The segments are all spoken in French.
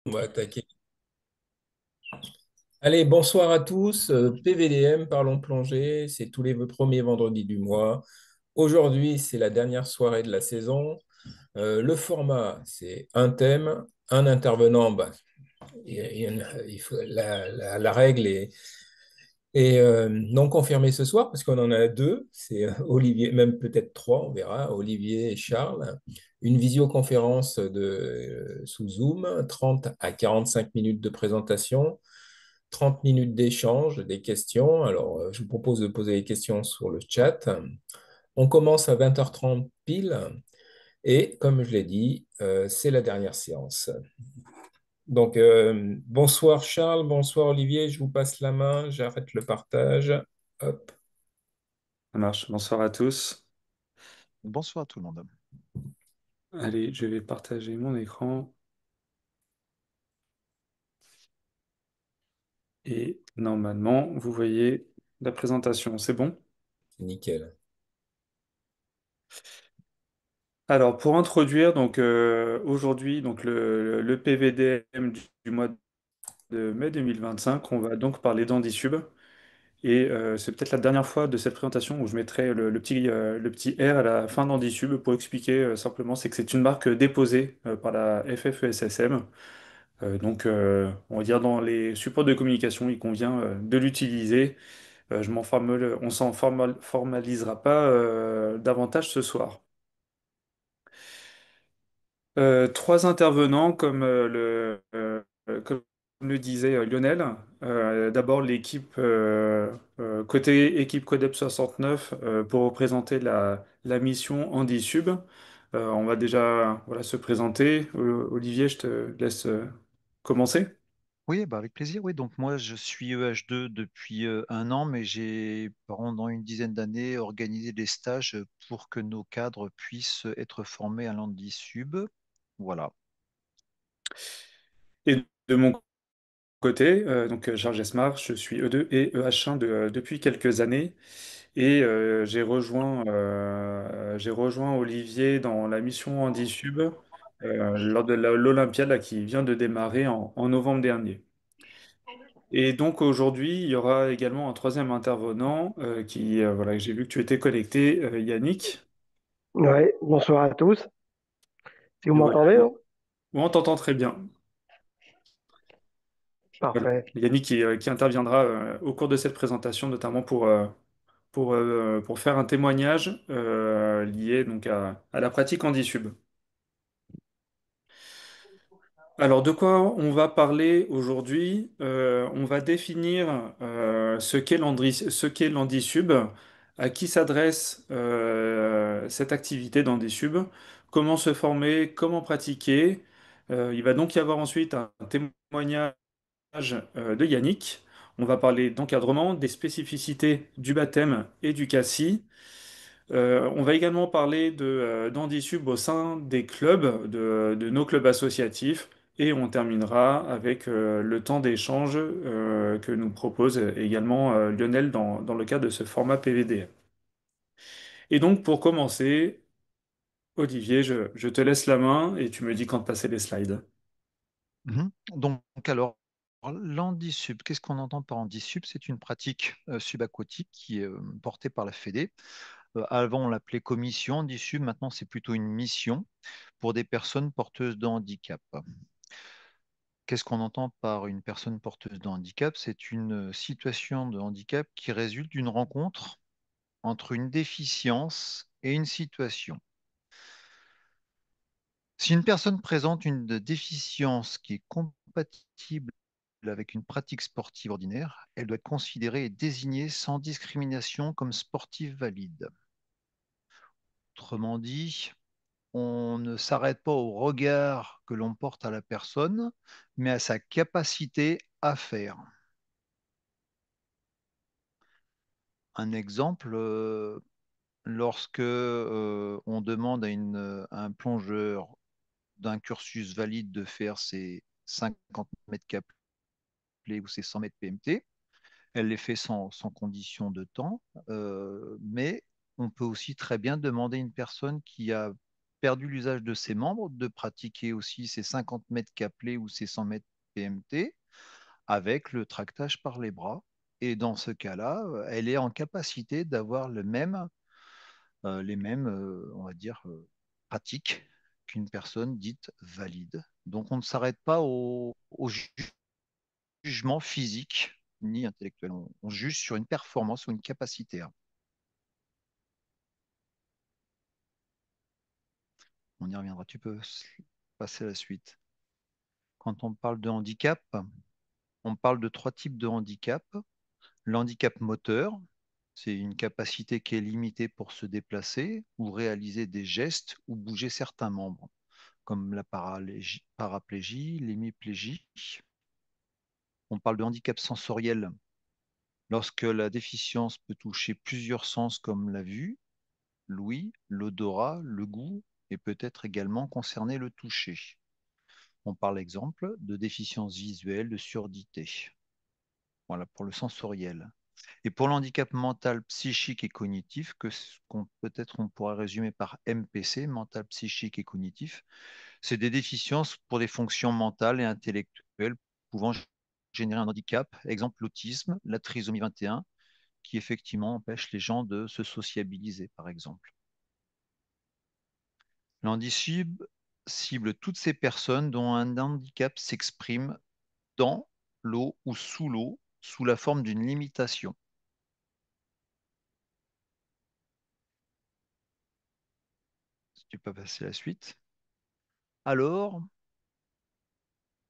On va attaquer. Allez, bonsoir à tous. PVDM, Parlons Plongée, c'est tous les premiers vendredis du mois. Aujourd'hui, c'est la dernière soirée de la saison. Le format, c'est un thème, un intervenant. La règle est non confirmée ce soir parce qu'on en a deux. C'est Olivier, même peut-être trois, on verra. Olivier et Charles. Une visioconférence sous Zoom, 30 à 45 minutes de présentation. 30 minutes d'échange, des questions. Alors, je vous propose de poser des questions sur le chat. On commence à 20h30 pile et comme je l'ai dit, c'est la dernière séance. Donc, bonsoir Charles, bonsoir Olivier, je vous passe la main, j'arrête le partage. Hop. Ça marche. Bonsoir à tous. Bonsoir à tout le monde. Allez, je vais partager mon écran et normalement, vous voyez la présentation. C'est bon? Nickel. Alors, pour introduire, aujourd'hui, le PVDM du mois de mai 2025, on va donc parler d'Andisub. Et c'est peut-être la dernière fois de cette présentation où je mettrai le petit R à la fin d'Andisub pour expliquer simplement, c'est que c'est une marque déposée par la FFESSM. On va dire dans les supports de communication, il convient de l'utiliser. On s'en formalisera pas davantage ce soir. Trois intervenants, comme le disait Lionel. D'abord, côté équipe Codep 69 pour représenter la mission Handisub. On va déjà voilà, se présenter. Olivier, je te laisse commencer. Oui, bah avec plaisir. Oui, donc moi je suis EH2 depuis un an, mais j'ai pendant une dizaine d'années organisé des stages pour que nos cadres puissent être formés à l'Andisub. Voilà. Et de mon côté, Charles Esmar, je suis E2 et EH1 depuis quelques années. Et j'ai rejoint Olivier dans la mission Handisub lors de l'Olympiade là, qui vient de démarrer en novembre dernier. Et donc aujourd'hui, il y aura également un troisième intervenant voilà, que j'ai vu que tu étais connecté, Yannick. Ouais, bonsoir à tous. Si vous Et voilà. m'entendez, hein. On t'entend très bien. Voilà. Parfait. Yannick qui interviendra au cours de cette présentation, notamment pour faire un témoignage lié donc à la pratique Handisub. Alors, de quoi on va parler aujourd'hui? On va définir ce qu'est l'Handisub, à qui s'adresse cette activité d'Handisub, comment se former, comment pratiquer. Il va donc y avoir ensuite un témoignage de Yannick. On va parler d'encadrement, des spécificités du baptême et du cassis. On va également parler d'Handisub au sein des clubs, de nos clubs associatifs, et on terminera avec le temps d'échange que nous propose également Lionel dans le cadre de ce format PVD. Et donc pour commencer, Olivier, je te laisse la main et tu me dis quand passer les slides. Donc alors, l'Andisub, qu'est-ce qu'on entend par Andisub? C'est une pratique subaquatique qui est portée par la Fédé. Avant, on l'appelait commission Andisub, maintenant c'est plutôt une mission pour des personnes porteuses de handicap. Qu'est-ce qu'on entend par une personne porteuse de handicap? C'est une situation de handicap qui résulte d'une rencontre entre une déficience et une situation. Si une personne présente une déficience qui est compatible avec une pratique sportive ordinaire, elle doit être considérée et désignée sans discrimination comme sportive valide. Autrement dit, on ne s'arrête pas au regard que l'on porte à la personne, mais à sa capacité à faire. Un exemple, lorsque on demande à un plongeur d'un cursus valide de faire ses 50 mètres caplés ou ses 100 mètres PMT, elle les fait sans condition de temps, mais on peut aussi très bien demander à une personne qui a perdu l'usage de ses membres, de pratiquer aussi ses 50 mètres câblés ou ses 100 mètres PMT avec le tractage par les bras. Et dans ce cas-là, elle est en capacité d'avoir les mêmes, on va dire, pratiques qu'une personne dite valide. Donc on ne s'arrête pas au jugement physique ni intellectuel. On juge sur une performance ou une capacité. On y reviendra. Tu peux passer à la suite. Quand on parle de handicap, on parle de trois types de handicap. L'handicap moteur, c'est une capacité qui est limitée pour se déplacer ou réaliser des gestes ou bouger certains membres, comme la paraplégie, l'hémiplégie. On parle de handicap sensoriel lorsque la déficience peut toucher plusieurs sens comme la vue, l'ouïe, l'odorat, le goût et peut-être également concerner le toucher. On parle exemple de déficience visuelle, de surdité. Voilà pour le sensoriel. Et pour l'handicap mental, psychique et cognitif, peut-être on pourrait résumer par MPC, mental, psychique et cognitif, c'est des déficiences pour des fonctions mentales et intellectuelles pouvant générer un handicap, exemple l'autisme, la trisomie 21, qui effectivement empêche les gens de se sociabiliser, par exemple. L'handicap cible toutes ces personnes dont un handicap s'exprime dans l'eau ou sous l'eau sous la forme d'une limitation. Si tu peux passer à la suite. Alors,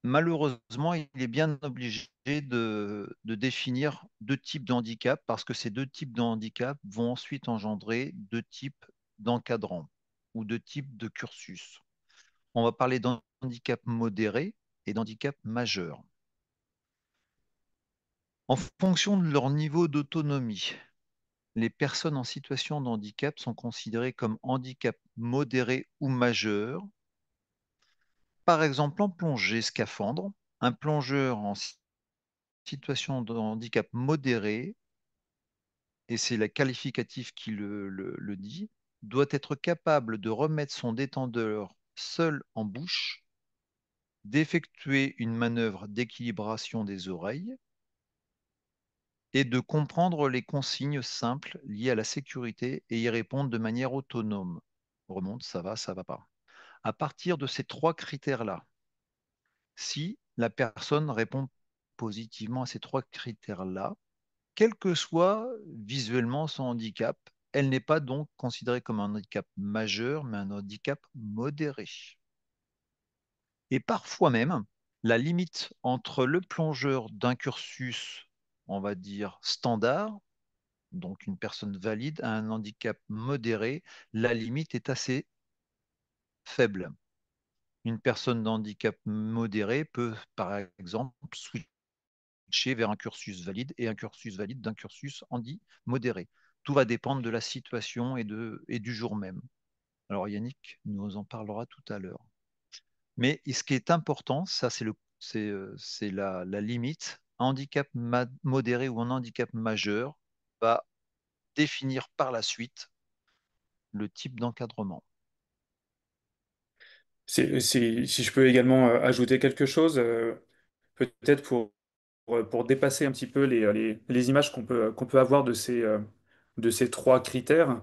malheureusement, il est bien obligé de définir deux types de handicap parce que ces deux types de handicap vont ensuite engendrer deux types d'encadrants ou deux types de cursus. On va parler d'handicap modéré et d'handicap majeur. En fonction de leur niveau d'autonomie, les personnes en situation de handicap sont considérées comme handicap modéré ou majeur. Par exemple, en plongée scaphandre, un plongeur en situation de handicap modéré, et c'est la qualificative qui le dit, doit être capable de remettre son détendeur seul en bouche, d'effectuer une manœuvre d'équilibration des oreilles et de comprendre les consignes simples liées à la sécurité et y répondre de manière autonome. Remonte, ça va pas. À partir de ces trois critères-là, si la personne répond positivement à ces trois critères-là, quel que soit visuellement son handicap, elle n'est pas donc considérée comme un handicap majeur, mais un handicap modéré. Et parfois même, la limite entre le plongeur d'un cursus, on va dire, standard, donc une personne valide, à un handicap modéré, la limite est assez faible. Une personne d'handicap modéré peut, par exemple, switcher vers un cursus valide et un cursus valide d'un cursus handi modéré. Tout va dépendre de la situation et du jour même. Alors Yannick nous en parlera tout à l'heure. Mais ce qui est important, ça c'est la limite. Un handicap modéré ou un handicap majeur va définir par la suite le type d'encadrement. Si je peux également ajouter quelque chose, peut-être pour dépasser un petit peu les images qu'on peut avoir de ces trois critères,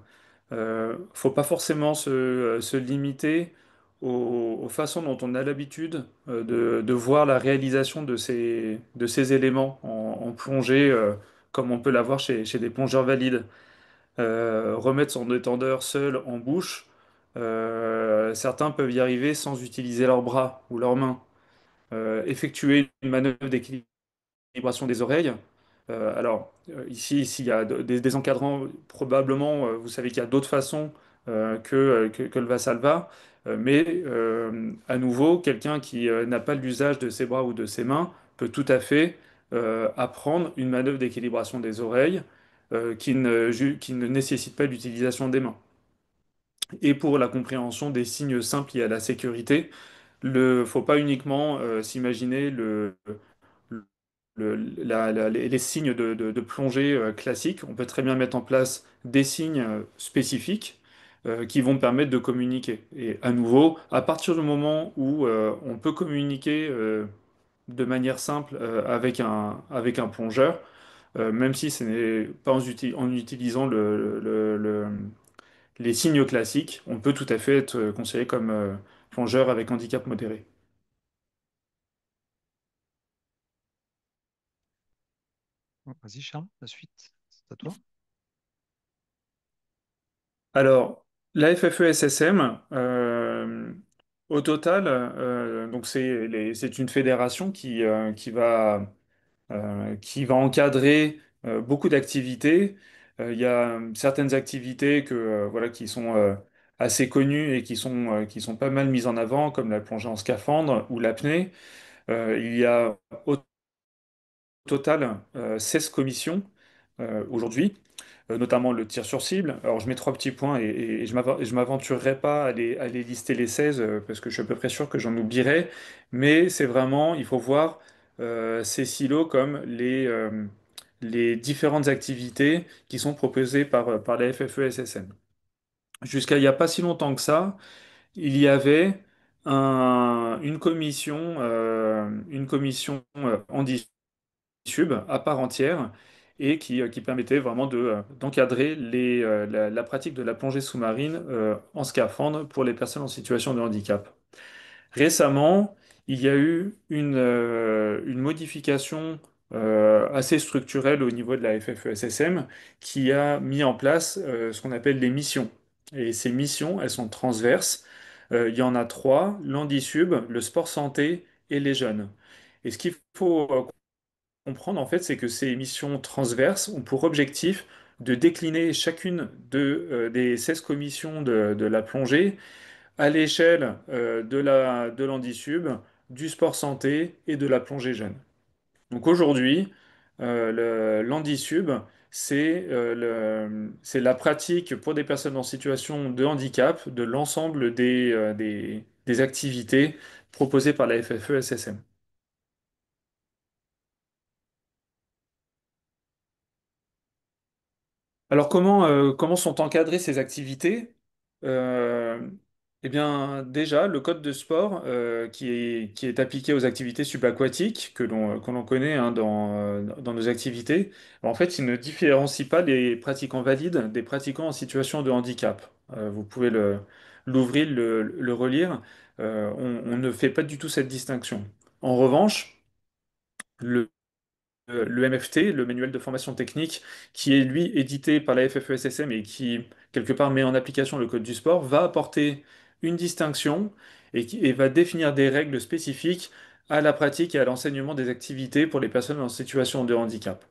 faut pas forcément se limiter aux façons dont on a l'habitude de voir la réalisation de ces éléments en plongée, comme on peut l'avoir chez des plongeurs valides. Remettre son détendeur seul en bouche, certains peuvent y arriver sans utiliser leurs bras ou leurs mains. Effectuer une manœuvre d'équilibre vibration des oreilles. Ici, s'il y a des encadrants, probablement, vous savez qu'il y a d'autres façons que le Vassalva. À nouveau, quelqu'un qui n'a pas l'usage de ses bras ou de ses mains peut tout à fait apprendre une manœuvre d'équilibration des oreilles qui ne nécessite pas l'utilisation des mains. Et pour la compréhension des signes simples liés à la sécurité, faut pas uniquement s'imaginer les signes de plongée classiques. On peut très bien mettre en place des signes spécifiques qui vont permettre de communiquer. Et à nouveau, à partir du moment où on peut communiquer de manière simple avec un plongeur, même si ce n'est pas en utilisant les signes classiques, on peut tout à fait être considéré comme plongeur avec handicap modéré. Vas-y, Charles, la suite, c'est à toi. Alors, la FFESSM, au total, donc c'est une fédération qui va encadrer beaucoup d'activités. Il y a certaines activités voilà, qui sont assez connues et qui sont pas mal mises en avant, comme la plongée en scaphandre ou l'apnée. Il y a au total 16 commissions aujourd'hui, notamment le tir sur cible. Alors je mets trois petits points et je m'aventurerai pas à les lister les 16 parce que je suis à peu près sûr que j'en oublierai, mais c'est vraiment, il faut voir ces silos comme les différentes activités qui sont proposées par la FFE-SSM. Jusqu'à il n'y a pas si longtemps que ça, il y avait une commission Tube à part entière et qui permettait vraiment d'encadrer la pratique de la plongée sous-marine en scaphandre pour les personnes en situation de handicap. Récemment, il y a eu une modification assez structurelle au niveau de la FFESSM qui a mis en place ce qu'on appelle les missions. Et ces missions, elles sont transverses. Il y en a trois, l'handisub, le sport santé et les jeunes. Et ce qu'il faut comprendre, en fait, c'est que ces missions transverses ont pour objectif de décliner chacune des 16 commissions de la plongée à l'échelle de l'handisub, du sport santé et de la plongée jeune. Donc aujourd'hui, l'handisub, c'est la pratique pour des personnes en situation de handicap de l'ensemble des activités proposées par la FFE-SSM. Alors comment sont encadrées ces activités? Euh, eh bien déjà, le code de sport qui est appliqué aux activités subaquatiques que l'on connaît hein, dans nos activités, en fait, il ne différencie pas les pratiquants valides des pratiquants en situation de handicap. Vous pouvez l'ouvrir, le relire. On ne fait pas du tout cette distinction. En revanche, le MFT, le manuel de formation technique, qui est lui édité par la FFESSM et qui, quelque part, met en application le code du sport, va apporter une distinction et va définir des règles spécifiques à la pratique et à l'enseignement des activités pour les personnes en situation de handicap.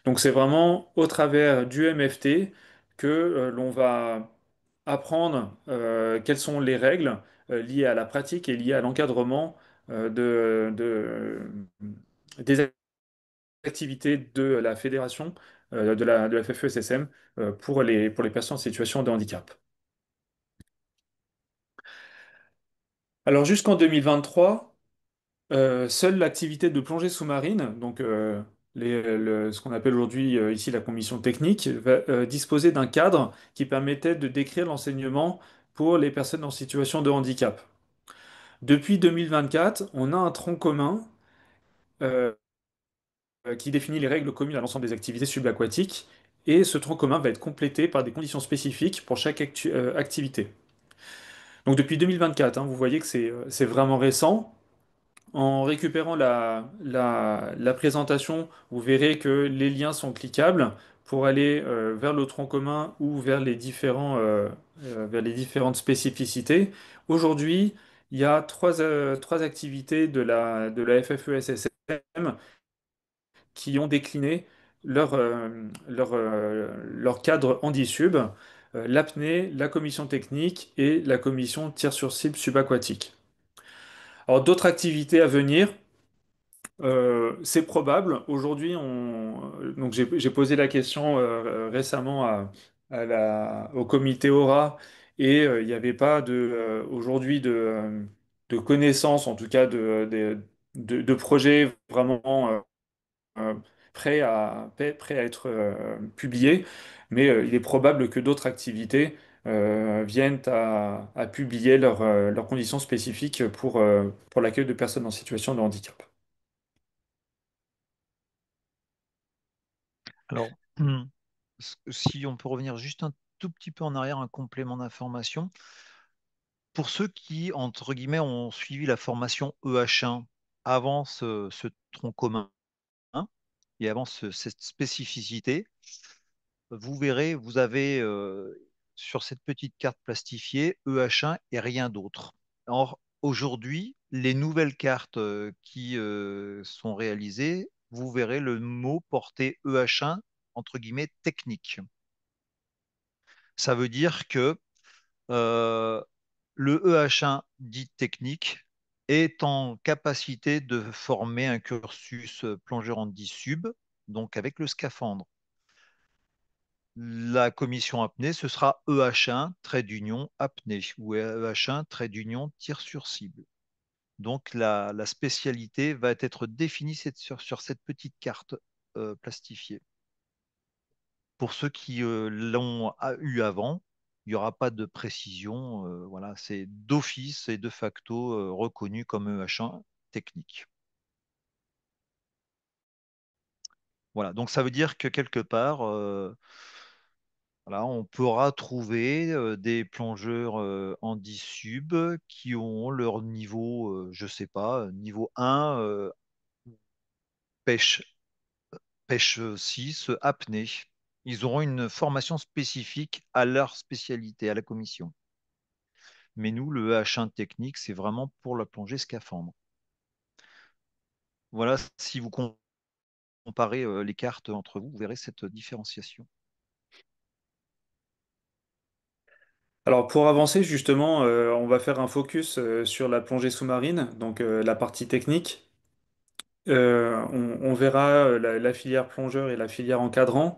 Donc c'est vraiment au travers du MFT que l'on va apprendre quelles sont les règles liées à la pratique et liées à l'encadrement des activités de la fédération de la FFESSM pour les patients en situation de handicap. Alors jusqu'en 2023, seule l'activité de plongée sous-marine, donc ce qu'on appelle aujourd'hui ici la commission technique, va disposer d'un cadre qui permettait de décrire l'enseignement pour les personnes en situation de handicap. Depuis 2024, on a un tronc commun euh, qui définit les règles communes à l'ensemble des activités subaquatiques, et ce tronc commun va être complété par des conditions spécifiques pour chaque activité. Donc depuis 2024, hein, vous voyez que c'est vraiment récent. En récupérant la présentation, vous verrez que les liens sont cliquables pour aller vers le tronc commun ou vers vers les différentes spécificités. Aujourd'hui, il y a trois activités de la FFESSM qui ont décliné leur cadre Handisub, l'apnée, la commission technique et la commission tir sur cible subaquatique. Alors d'autres activités à venir, c'est probable. Aujourd'hui, donc j'ai posé la question récemment au comité Aura et il n'y avait pas aujourd'hui de connaissances, en tout cas de projets vraiment euh, prêt à être publié, mais il est probable que d'autres activités viennent à publier leurs conditions spécifiques pour l'accueil de personnes en situation de handicap. Alors, si on peut revenir juste un tout petit peu en arrière, un complément d'information. Pour ceux qui, entre guillemets, ont suivi la formation EH1 avant ce tronc commun et avant cette spécificité, vous verrez, vous avez sur cette petite carte plastifiée EH1 et rien d'autre. Or, aujourd'hui, les nouvelles cartes qui sont réalisées, vous verrez le mot porté EH1 entre guillemets technique. Ça veut dire que euh, le EH1 dit technique est en capacité de former un cursus plongeur en 10 sub, donc avec le scaphandre. La commission apnée, ce sera EH1, trait d'union, apnée, ou EH1, trait d'union, tir sur cible. Donc la spécialité va être définie sur cette petite carte plastifiée. Pour ceux qui l'ont eu avant, il n'y aura pas de précision. Voilà, c'est d'office et de facto reconnu comme EH1 technique. Voilà, donc ça veut dire que quelque part, voilà, on pourra trouver des plongeurs en 10 sub qui ont leur niveau, je sais pas, niveau 1, pêche, pêche 6, apnée. Ils auront une formation spécifique à leur spécialité, à la commission. Mais nous, le H1 technique, c'est vraiment pour la plongée scaphandre. Voilà, si vous comparez les cartes entre vous, vous verrez cette différenciation. Alors pour avancer justement, on va faire un focus sur la plongée sous-marine, donc la partie technique. On verra la filière plongeur et la filière encadrant.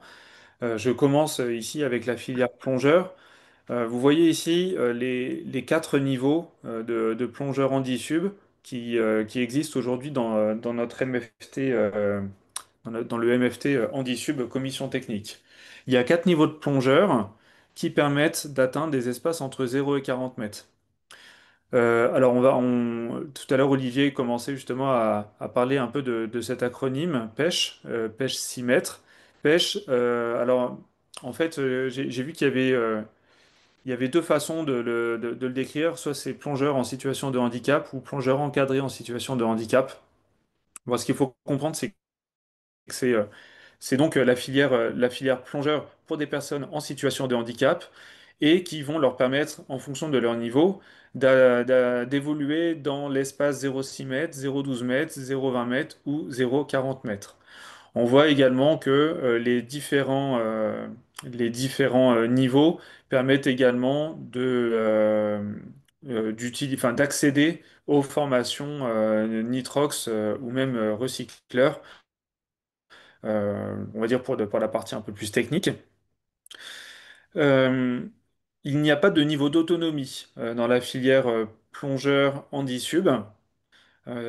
Je commence ici avec la filière plongeur. Vous voyez ici les quatre niveaux de plongeurs en sub qui existent aujourd'hui dans notre MFT, dans le MFT Sub Commission Technique. Il y a quatre niveaux de plongeurs qui permettent d'atteindre des espaces entre 0 et 40 mètres. Alors tout à l'heure, Olivier commençait justement à parler un peu de cet acronyme pêche, pêche 6 mètres. Pêche, alors en fait, j'ai vu il y avait deux façons de le décrire. Soit c'est plongeur en situation de handicap ou plongeur encadré en situation de handicap. Bon, ce qu'il faut comprendre, c'est que c'est donc la filière plongeur pour des personnes en situation de handicap et qui vont leur permettre, en fonction de leur niveau, d'évoluer dans l'espace 0,6 mètres, 0,12 mètres, 0,20 mètres ou 0,40 mètres. On voit également que les différents niveaux permettent également d'accéder aux formations nitrox ou même recycleurs, on va dire pour la partie un peu plus technique. Euh, il n'y a pas de niveau d'autonomie dans la filière plongeur handi-sub.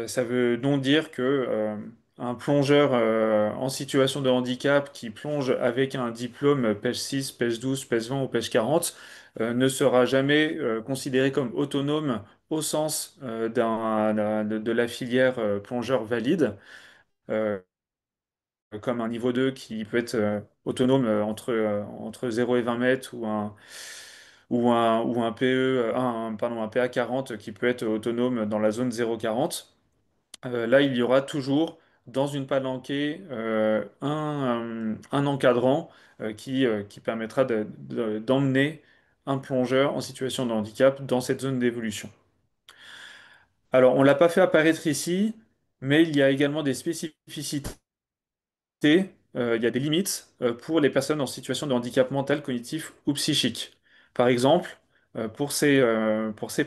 Ça veut donc dire que un plongeur en situation de handicap qui plonge avec un diplôme pêche 6, pêche 12, pêche 20 ou pêche 40 ne sera jamais considéré comme autonome au sens de la filière plongeur valide. Euh, Comme un niveau 2 qui peut être autonome entre 0 et 20 mètres ou un PE, pardon, un PA40 qui peut être autonome dans la zone 0,40. Là, il y aura toujours dans une palanquée un encadrant qui permettra d'emmener un plongeur en situation de handicap dans cette zone d'évolution. Alors, on ne l'a pas fait apparaître ici, mais il y a également des spécificités, il y a des limites pour les personnes en situation de handicap mental, cognitif ou psychique. Par exemple, pour ces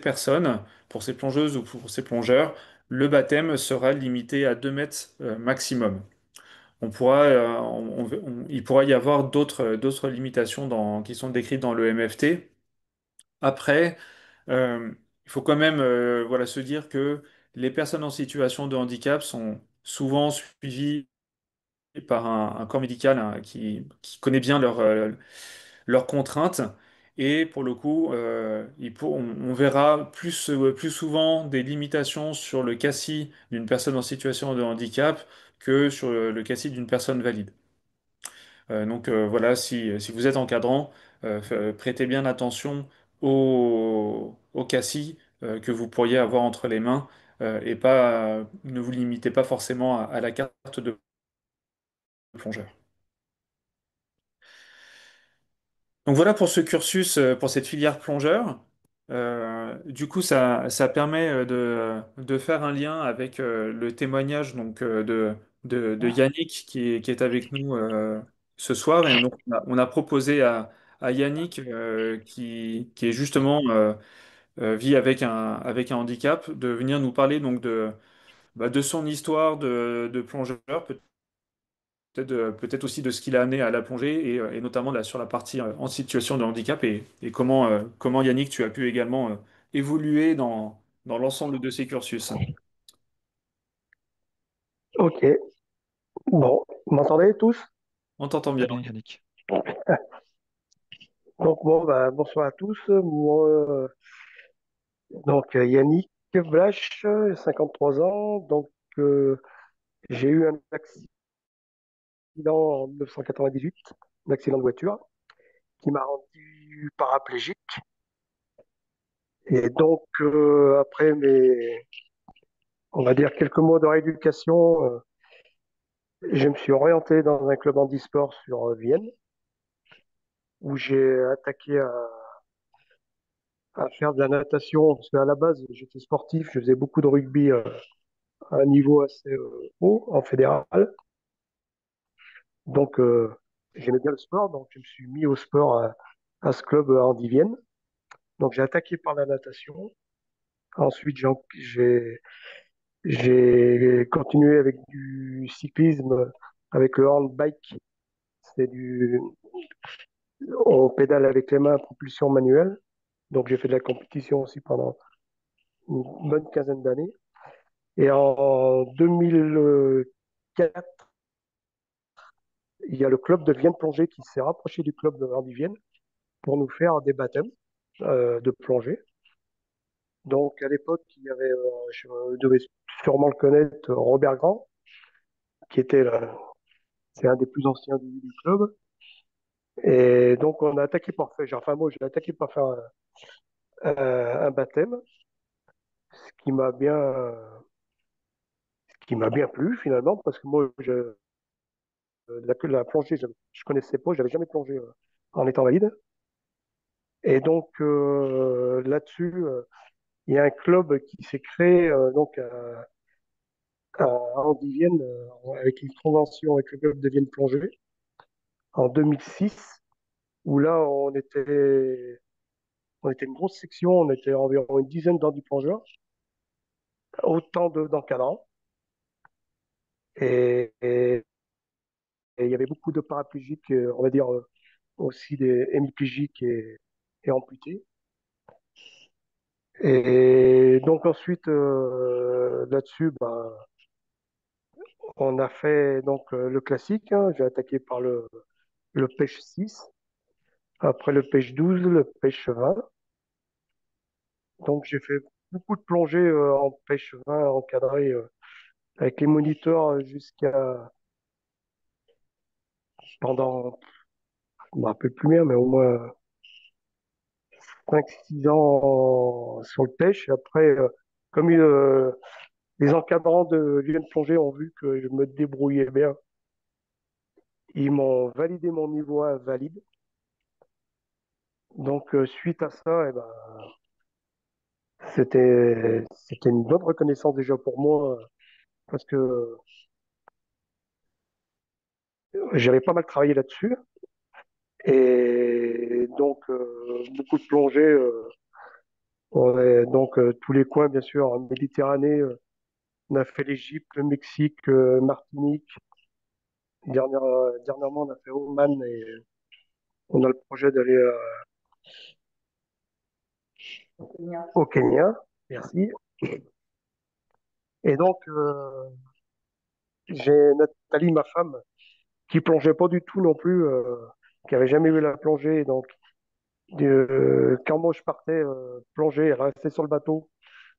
personnes, pour ces plongeuses ou pour ces plongeurs, le baptême sera limité à 2 mètres maximum. Il pourra y avoir d'autres limitations qui sont décrites dans le MFT. Après, il faut quand même voilà, se dire que les personnes en situation de handicap sont souvent suivies par un corps médical hein, qui connaît bien leurs contraintes Et pour le coup, on verra plus souvent des limitations sur le cassis d'une personne en situation de handicap que sur le cassis d'une personne valide. Donc voilà, si vous êtes encadrant, prêtez bien attention au cassis que vous pourriez avoir entre les mains et ne vous limitez pas forcément à la carte de plongeur. Donc voilà pour ce cursus, pour cette filière plongeur. Du coup, ça permet de faire un lien avec le témoignage de Yannick qui est avec nous ce soir. Et donc, on a proposé à Yannick, qui est justement vit avec un handicap, de venir nous parler donc de son histoire de plongeur, peut-être aussi de ce qu'il a amené à la plongée et notamment là, sur la partie en situation de handicap et comment Yannick, tu as pu également évoluer dans l'ensemble de ces cursus. Ok, bon, vous m'entendez tous? On t'entend bien. Très bien, Yannick. Donc bon, bah, bonsoir à tous. Moi, Yannick Blache, 53 ans. J'ai eu un accident en 1998, un accident de voiture qui m'a rendu paraplégique. Et après on va dire, quelques mois de rééducation, je me suis orienté dans un club handisport sur Vienne, où j'ai attaqué à faire de la natation, parce qu'à la base, j'étais sportif, je faisais beaucoup de rugby à un niveau assez haut, en fédéral. Donc, j'aimais bien le sport, donc je me suis mis au sport à ce club Handi Vienne. Donc, j'ai attaqué par la natation. Ensuite, j'ai continué avec du cyclisme, avec le handbike. C'est on pédale avec les mains, propulsion manuelle. Donc, j'ai fait de la compétition aussi pendant une bonne quinzaine d'années. Et en 2004, il y a le club de Vienne Plongée qui s'est rapproché du club de Handi Vienne pour nous faire des baptêmes de plongée. Donc, à l'époque, il y avait, je devais sûrement le connaître, Robert Grand, qui était c'est un des plus anciens du club. Et donc, on a attaqué par faire, enfin, moi, j'ai attaqué par faire un baptême, ce qui m'a bien plu finalement, parce que moi, la plongée, je connaissais pas, j'avais jamais plongé en étant valide. Et donc, là-dessus, il y a un club qui s'est créé à Andivienne avec une convention avec le club de Vienne Plongée en 2006, où là, on était une grosse section, on était environ une dizaine d'handiplongeurs, autant d'encadrants. Et il y avait beaucoup de paraplégiques, on va dire aussi des hémiplégiques et amputés. Et donc ensuite, là-dessus, bah, on a fait le classique, hein. J'ai attaqué par le pêche 6, après le pêche 12, le pêche 20. Donc j'ai fait beaucoup de plongées en pêche 20 encadré avec les moniteurs jusqu'à pendant, je me rappelle plus bien, mais au moins 5 6 ans sur le pêche. Après, comme les encadrants de l'UM Plongée ont vu que je me débrouillais bien, ils m'ont validé mon niveau 1 valide. Donc, suite à ça, eh ben, c'était une bonne reconnaissance déjà pour moi, parce que j'avais pas mal travaillé là-dessus. Et donc, beaucoup de plongées. Tous les coins, bien sûr, en Méditerranée. On a fait l'Égypte, le Mexique, Martinique. Dernièrement, on a fait Oman et on a le projet d'aller au Kenya. Merci. Et donc, j'ai Nathalie, ma femme, qui plongeait pas du tout non plus, qui avait jamais eu la plongée. Donc, Quand moi je partais plonger, elle restait sur le bateau.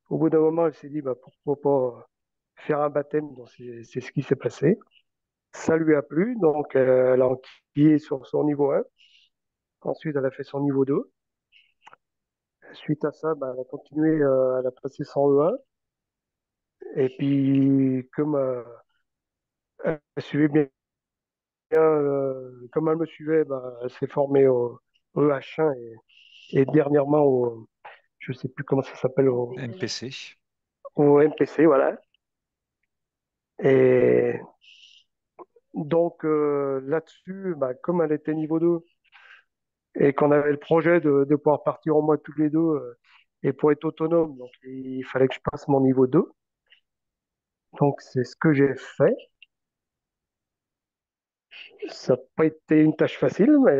Au bout d'un moment, elle s'est dit bah, pourquoi pas faire un baptême. Donc c'est ce qui s'est passé. Ça lui a plu, donc elle a enquillé sur son niveau 1. Ensuite, elle a fait son niveau 2. Suite à ça, bah, elle a continué, elle a passé son E1. Et puis, comme elle suivait bien, comme elle me suivait, bah, elle s'est formée au EH1 et dernièrement je sais plus comment ça s'appelle, MPC. au MPC, voilà. Et donc là-dessus, bah, comme elle était niveau 2 et qu'on avait le projet de pouvoir partir en mois tous les deux et pour être autonome, donc il fallait que je passe mon niveau 2. Donc c'est ce que j'ai fait. Ça n'a pas été une tâche facile, mais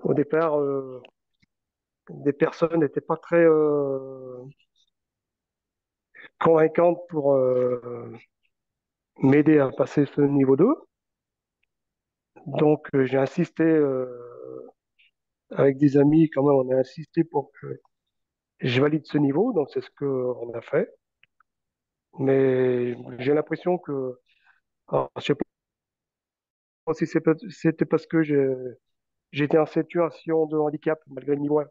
au départ, des personnes n'étaient pas très convaincantes pour m'aider à passer ce niveau 2. Donc j'ai insisté avec des amis, quand même, on a insisté pour que je valide ce niveau, donc c'est ce qu'on a fait. Mais j'ai l'impression que, alors, je sais pas si c'était parce que j'étais en situation de handicap malgré le niveau 1,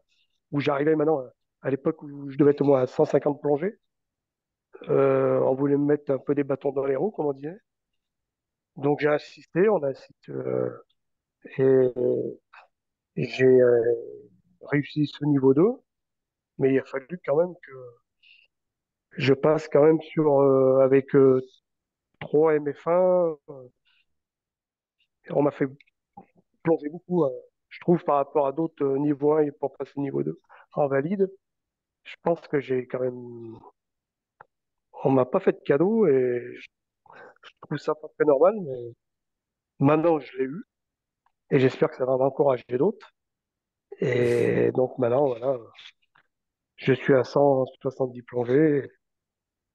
où j'arrivais maintenant à l'époque où je devais être au moins à 150 plongées. On voulait me mettre un peu des bâtons dans les roues, comme on disait. Donc j'ai insisté, on a insisté, et j'ai réussi ce niveau 2, mais il a fallu quand même que je passe quand même sur avec 3 MF1. On m'a fait plonger beaucoup, je trouve, par rapport à d'autres niveaux 1 et pour passer niveau 2 en valide. Je pense que j'ai quand même. On m'a pas fait de cadeau et je trouve ça pas très normal, mais maintenant je l'ai eu et j'espère que ça va m'encourager d'autres. Et donc maintenant, voilà, je suis à 170 plongées.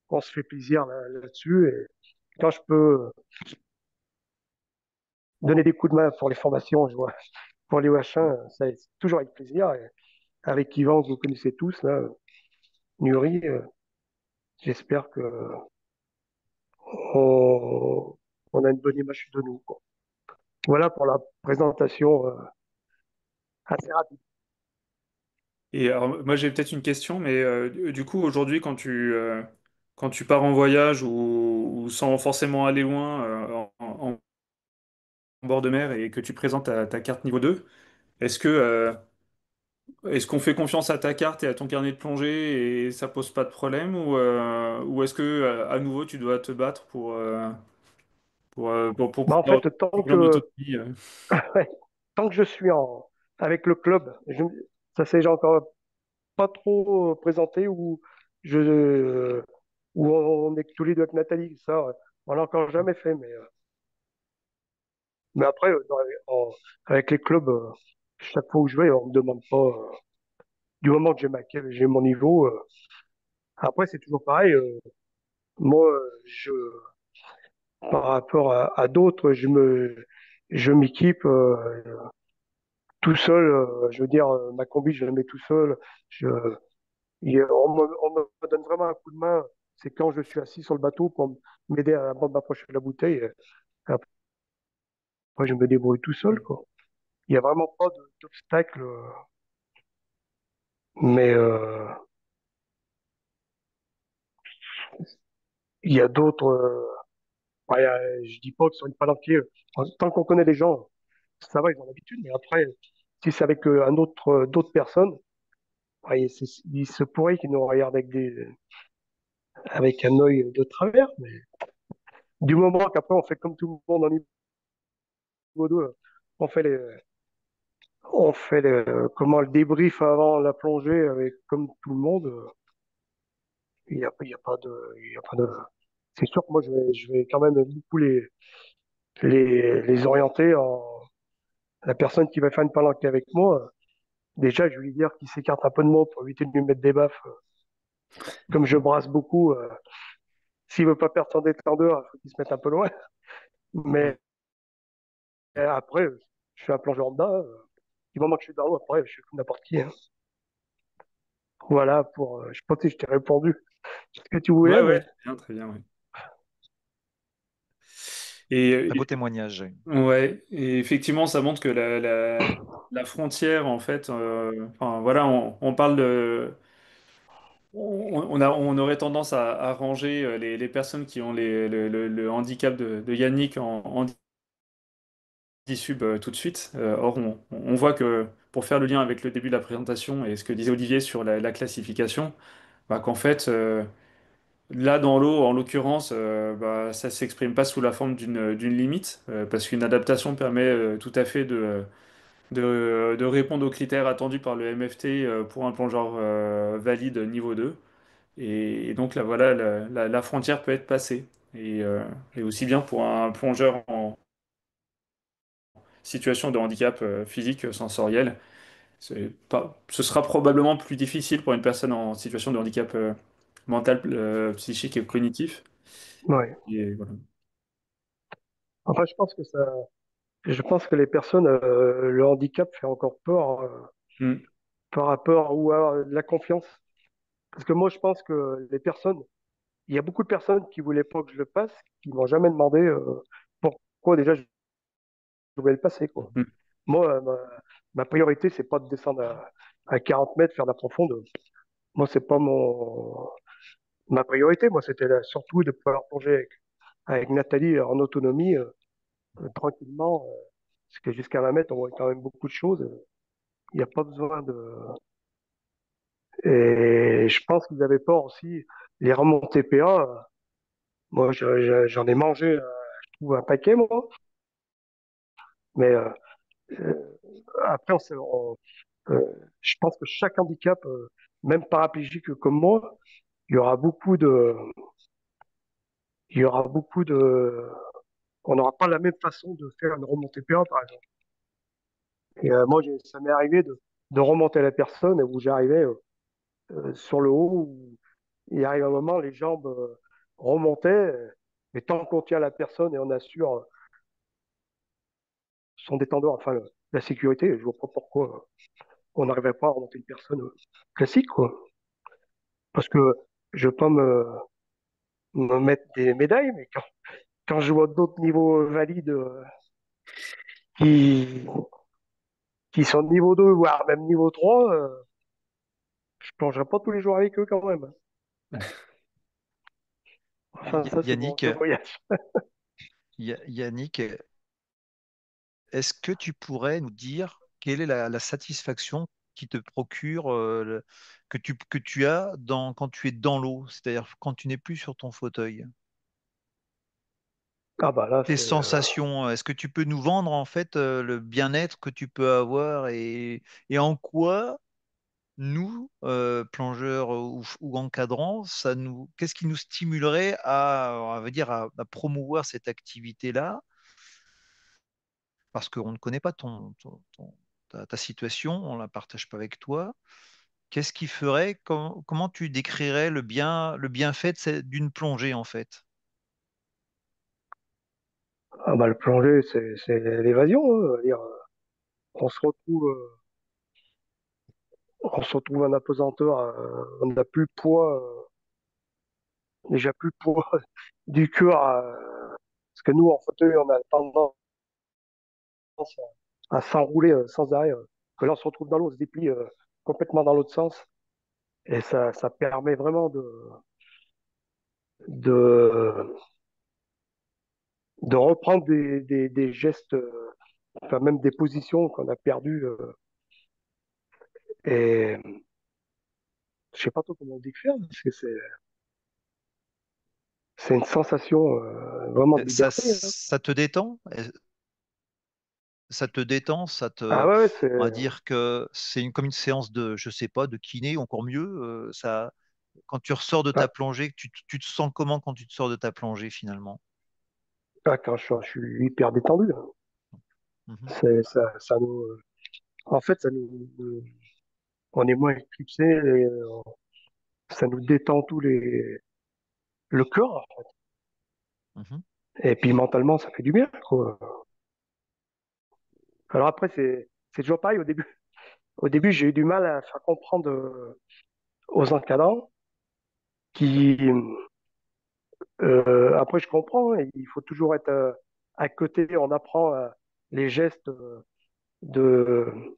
On se fait plaisir là-dessus. Et quand je peux donner des coups de main pour les formations, je vois, pour les OH1, c'est toujours avec plaisir. Et avec Yvan, que vous connaissez tous, là, Nuri, j'espère que on, on a une bonne image de nous, quoi. Voilà pour la présentation assez rapide. Et alors, moi, j'ai peut-être une question, mais du coup, aujourd'hui, quand tu pars en voyage ou sans forcément aller loin en bord de mer et que tu présentes ta carte niveau 2, est-ce que, est-ce qu'on fait confiance à ta carte et à ton carnet de plongée et ça pose pas de problème ou est-ce que, à nouveau, tu dois te battre pour Bah, en pouvoir fait, plein d'autonomie ouais, tant que je suis avec le club, ça s'est encore pas trop présenté où on est tous les deux avec Nathalie. Ça, on l'a encore jamais fait. Mais après, avec les clubs, chaque fois où je vais, on me demande pas, du moment que j'ai mon niveau. Après, c'est toujours pareil. Moi, par rapport à d'autres, je m'équipe tout seul. Je veux dire, ma combi, je la mets tout seul. Je, on me donne vraiment un coup de main. C'est quand je suis assis sur le bateau pour m'aider à m'approcher de la bouteille. Et après, je me débrouille tout seul, quoi. Il n'y a vraiment pas d'obstacle. Mais il y a d'autres. Ouais, je dis pas que sur une palanquée, tant qu'on connaît les gens, ça va, ils ont l'habitude. Mais après, si c'est avec d'autres personnes, ouais, il se pourrait qu'ils nous regardent avec un œil de travers. Mais du moment qu'après, on fait comme tout le monde en niveau 2, on fait les, comment, le débrief avant la plongée avec comme tout le monde. Il y a pas de, il y a pas de. C'est sûr que moi, je vais quand même beaucoup les orienter en la personne qui va faire une palanque avec moi. Déjà, je vais lui dire qu'il s'écarte un peu de moi pour éviter de lui mettre des baffes. Comme je brasse beaucoup, s'il veut pas perdre son détendeur, il faut qu'il se mette un peu loin. Mais après, je suis un plongeur lambda. du moment que je suis dans l'eau, après, je suis comme n'importe qui, hein. Voilà, je pense que je t'ai répondu ce que tu Ouais, voulais, ouais, mais très bien, ouais. Et, Un beau témoignage. ouais, et effectivement, ça montre que la frontière, en fait, enfin, voilà, on parle de, on aurait tendance à ranger les personnes qui ont le handicap de Yannick en sub tout de suite. Or, on voit que pour faire le lien avec le début de la présentation et ce que disait Olivier sur la classification, bah, qu'en fait, là dans l'eau, en l'occurrence, bah, ça s'exprime pas sous la forme d'une limite, parce qu'une adaptation permet tout à fait de répondre aux critères attendus par le MFT pour un plongeur valide niveau 2. Et donc là, voilà, la frontière peut être passée. Et aussi bien pour un plongeur en situation de handicap physique sensoriel. Ce sera probablement plus difficile pour une personne en situation de handicap mental, psychique et cognitif. ouais. Et voilà. Enfin, je pense que les personnes, le handicap fait encore peur Mm. par rapport ou à la confiance. Parce que moi, je pense que il y a beaucoup de personnes qui voulaient pas que je le passe, qui m'ont jamais demandé pourquoi déjà je voulais le passer, quoi. Mm. Moi, ma priorité, c'est pas de descendre à 40 mètres, faire de la profonde. Moi, c'est pas ma priorité. Moi, c'était surtout de pouvoir plonger avec Nathalie en autonomie, tranquillement. Parce que jusqu'à 20 mètres, on voit quand même beaucoup de choses. Il n'y a pas besoin de. Et je pense qu'ils avaient peur aussi. Les remontées PA, moi, j'en ai mangé, je trouve, un paquet, moi. Mais euh, après, euh, je pense que chaque handicap, même paraplégique comme moi, il y aura beaucoup de, il y aura beaucoup de, on n'aura pas la même façon de faire une remontée PA, par exemple. Et moi, ça m'est arrivé de remonter la personne où j'arrivais sur le haut, où il arrive un moment, les jambes remontaient, mais tant qu'on tient la personne et on assure son détendeur, enfin la sécurité, je vois pas pourquoi on n'arriverait pas à remonter une personne classique, quoi. Parce que je veux pas me mettre des médailles, mais quand je vois d'autres niveaux valides qui, qui sont niveau 2 voire même niveau 3, je plongerai pas tous les jours avec eux quand même. Enfin, ça, c'est mon Yannick, témoignage. Yannick, est-ce que tu pourrais nous dire quelle est la satisfaction qui te procure, que tu as quand tu es dans l'eau, c'est-à-dire quand tu n'es plus sur ton fauteuil? Ah bah là, Tes sensations, est-ce que tu peux nous vendre en fait le bien-être que tu peux avoir et en quoi nous, plongeurs ou encadrants, qu'est-ce qui nous stimulerait on va dire, à promouvoir cette activité-là? Parce qu'on ne connaît pas ta situation, on ne la partage pas avec toi. Qu'est-ce qui ferait, comment tu décrirais le bienfait d'une plongée en fait? ah bah, le plongée, c'est l'évasion, hein. C'est-à-dire, on se retrouve, on se retrouve en apesanteur, on n'a plus le poids, déjà plus le poids du cœur, parce que nous, en fauteuil, on a tendance à s'enrouler sans arrêt. Que là, on se retrouve dans l'eau, on se déplie complètement dans l'autre sens, et ça permet vraiment de, de reprendre des gestes, enfin même des positions qu'on a perdues. Et je sais pas trop comment le décrire, parce que c'est une sensation vraiment de Ça, liberté, hein. ça te détend? Ça te détend? Ah ouais, ouais, On va dire que comme une séance de, je sais pas, de kiné, encore mieux. Quand tu ressors de ta ah, plongée, tu te sens comment quand tu te sors de ta plongée finalement? quand je suis hyper détendu, hein. Mhm, Ça nous, en fait, on est moins éclipsé, et, ça nous détend le corps. mhm. Et puis mentalement, ça fait du bien, quoi. Alors après, c'est toujours pareil au début. Au début, j'ai eu du mal à faire comprendre aux encadrants qui, après, je comprends, il faut toujours être à côté, on apprend les gestes de,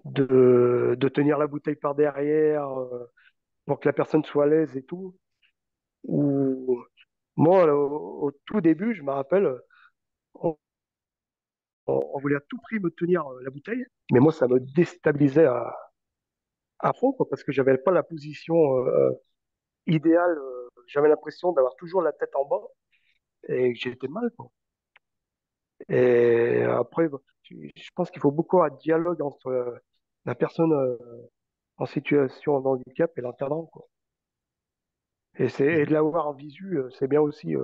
de tenir la bouteille par derrière pour que la personne soit à l'aise et tout. Ou, moi, au tout début, je me rappelle, on, on voulait à tout prix me tenir la bouteille, mais moi, ça me déstabilisait à fond, quoi, parce que j'avais pas la position idéale. J'avais l'impression d'avoir toujours la tête en bas et que j'étais mal, quoi. Et après, bon, je pense qu'il faut beaucoup un dialogue entre la personne en situation de handicap et l'encadrant, quoi. Et de Mhm. l'avoir en visu, c'est bien aussi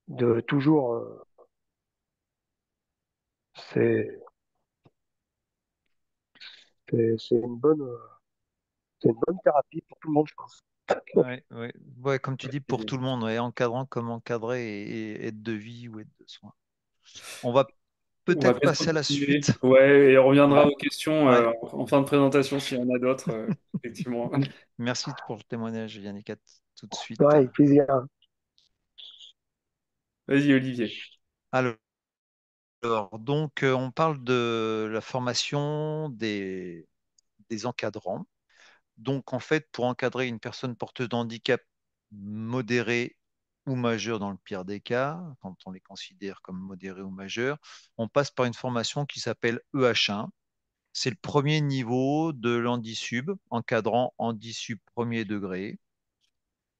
de toujours. C'est c'est une bonne thérapie pour tout le monde, je pense. Ouais, ouais. Ouais, comme tu dis, pour tout le monde, ouais, encadrant comme encadré et aide de vie ou aide de soins. On va On va peut-être peut-être passer à la continuer. suite. Ouais, et on reviendra Ouais, aux questions ouais. en fin de présentation s'il y en a d'autres, effectivement. Merci pour le témoignage, Yannick. À tout de suite. Ouais, avec plaisir. Vas-y, Olivier. Alors, donc, on parle de la formation des encadrants. Donc, en fait, pour encadrer une personne porteuse de handicap modéré ou majeur dans le pire des cas, quand on les considère comme modérés ou majeurs, on passe par une formation qui s'appelle EH1. C'est le premier niveau de l'handisub, encadrant handisub premier degré,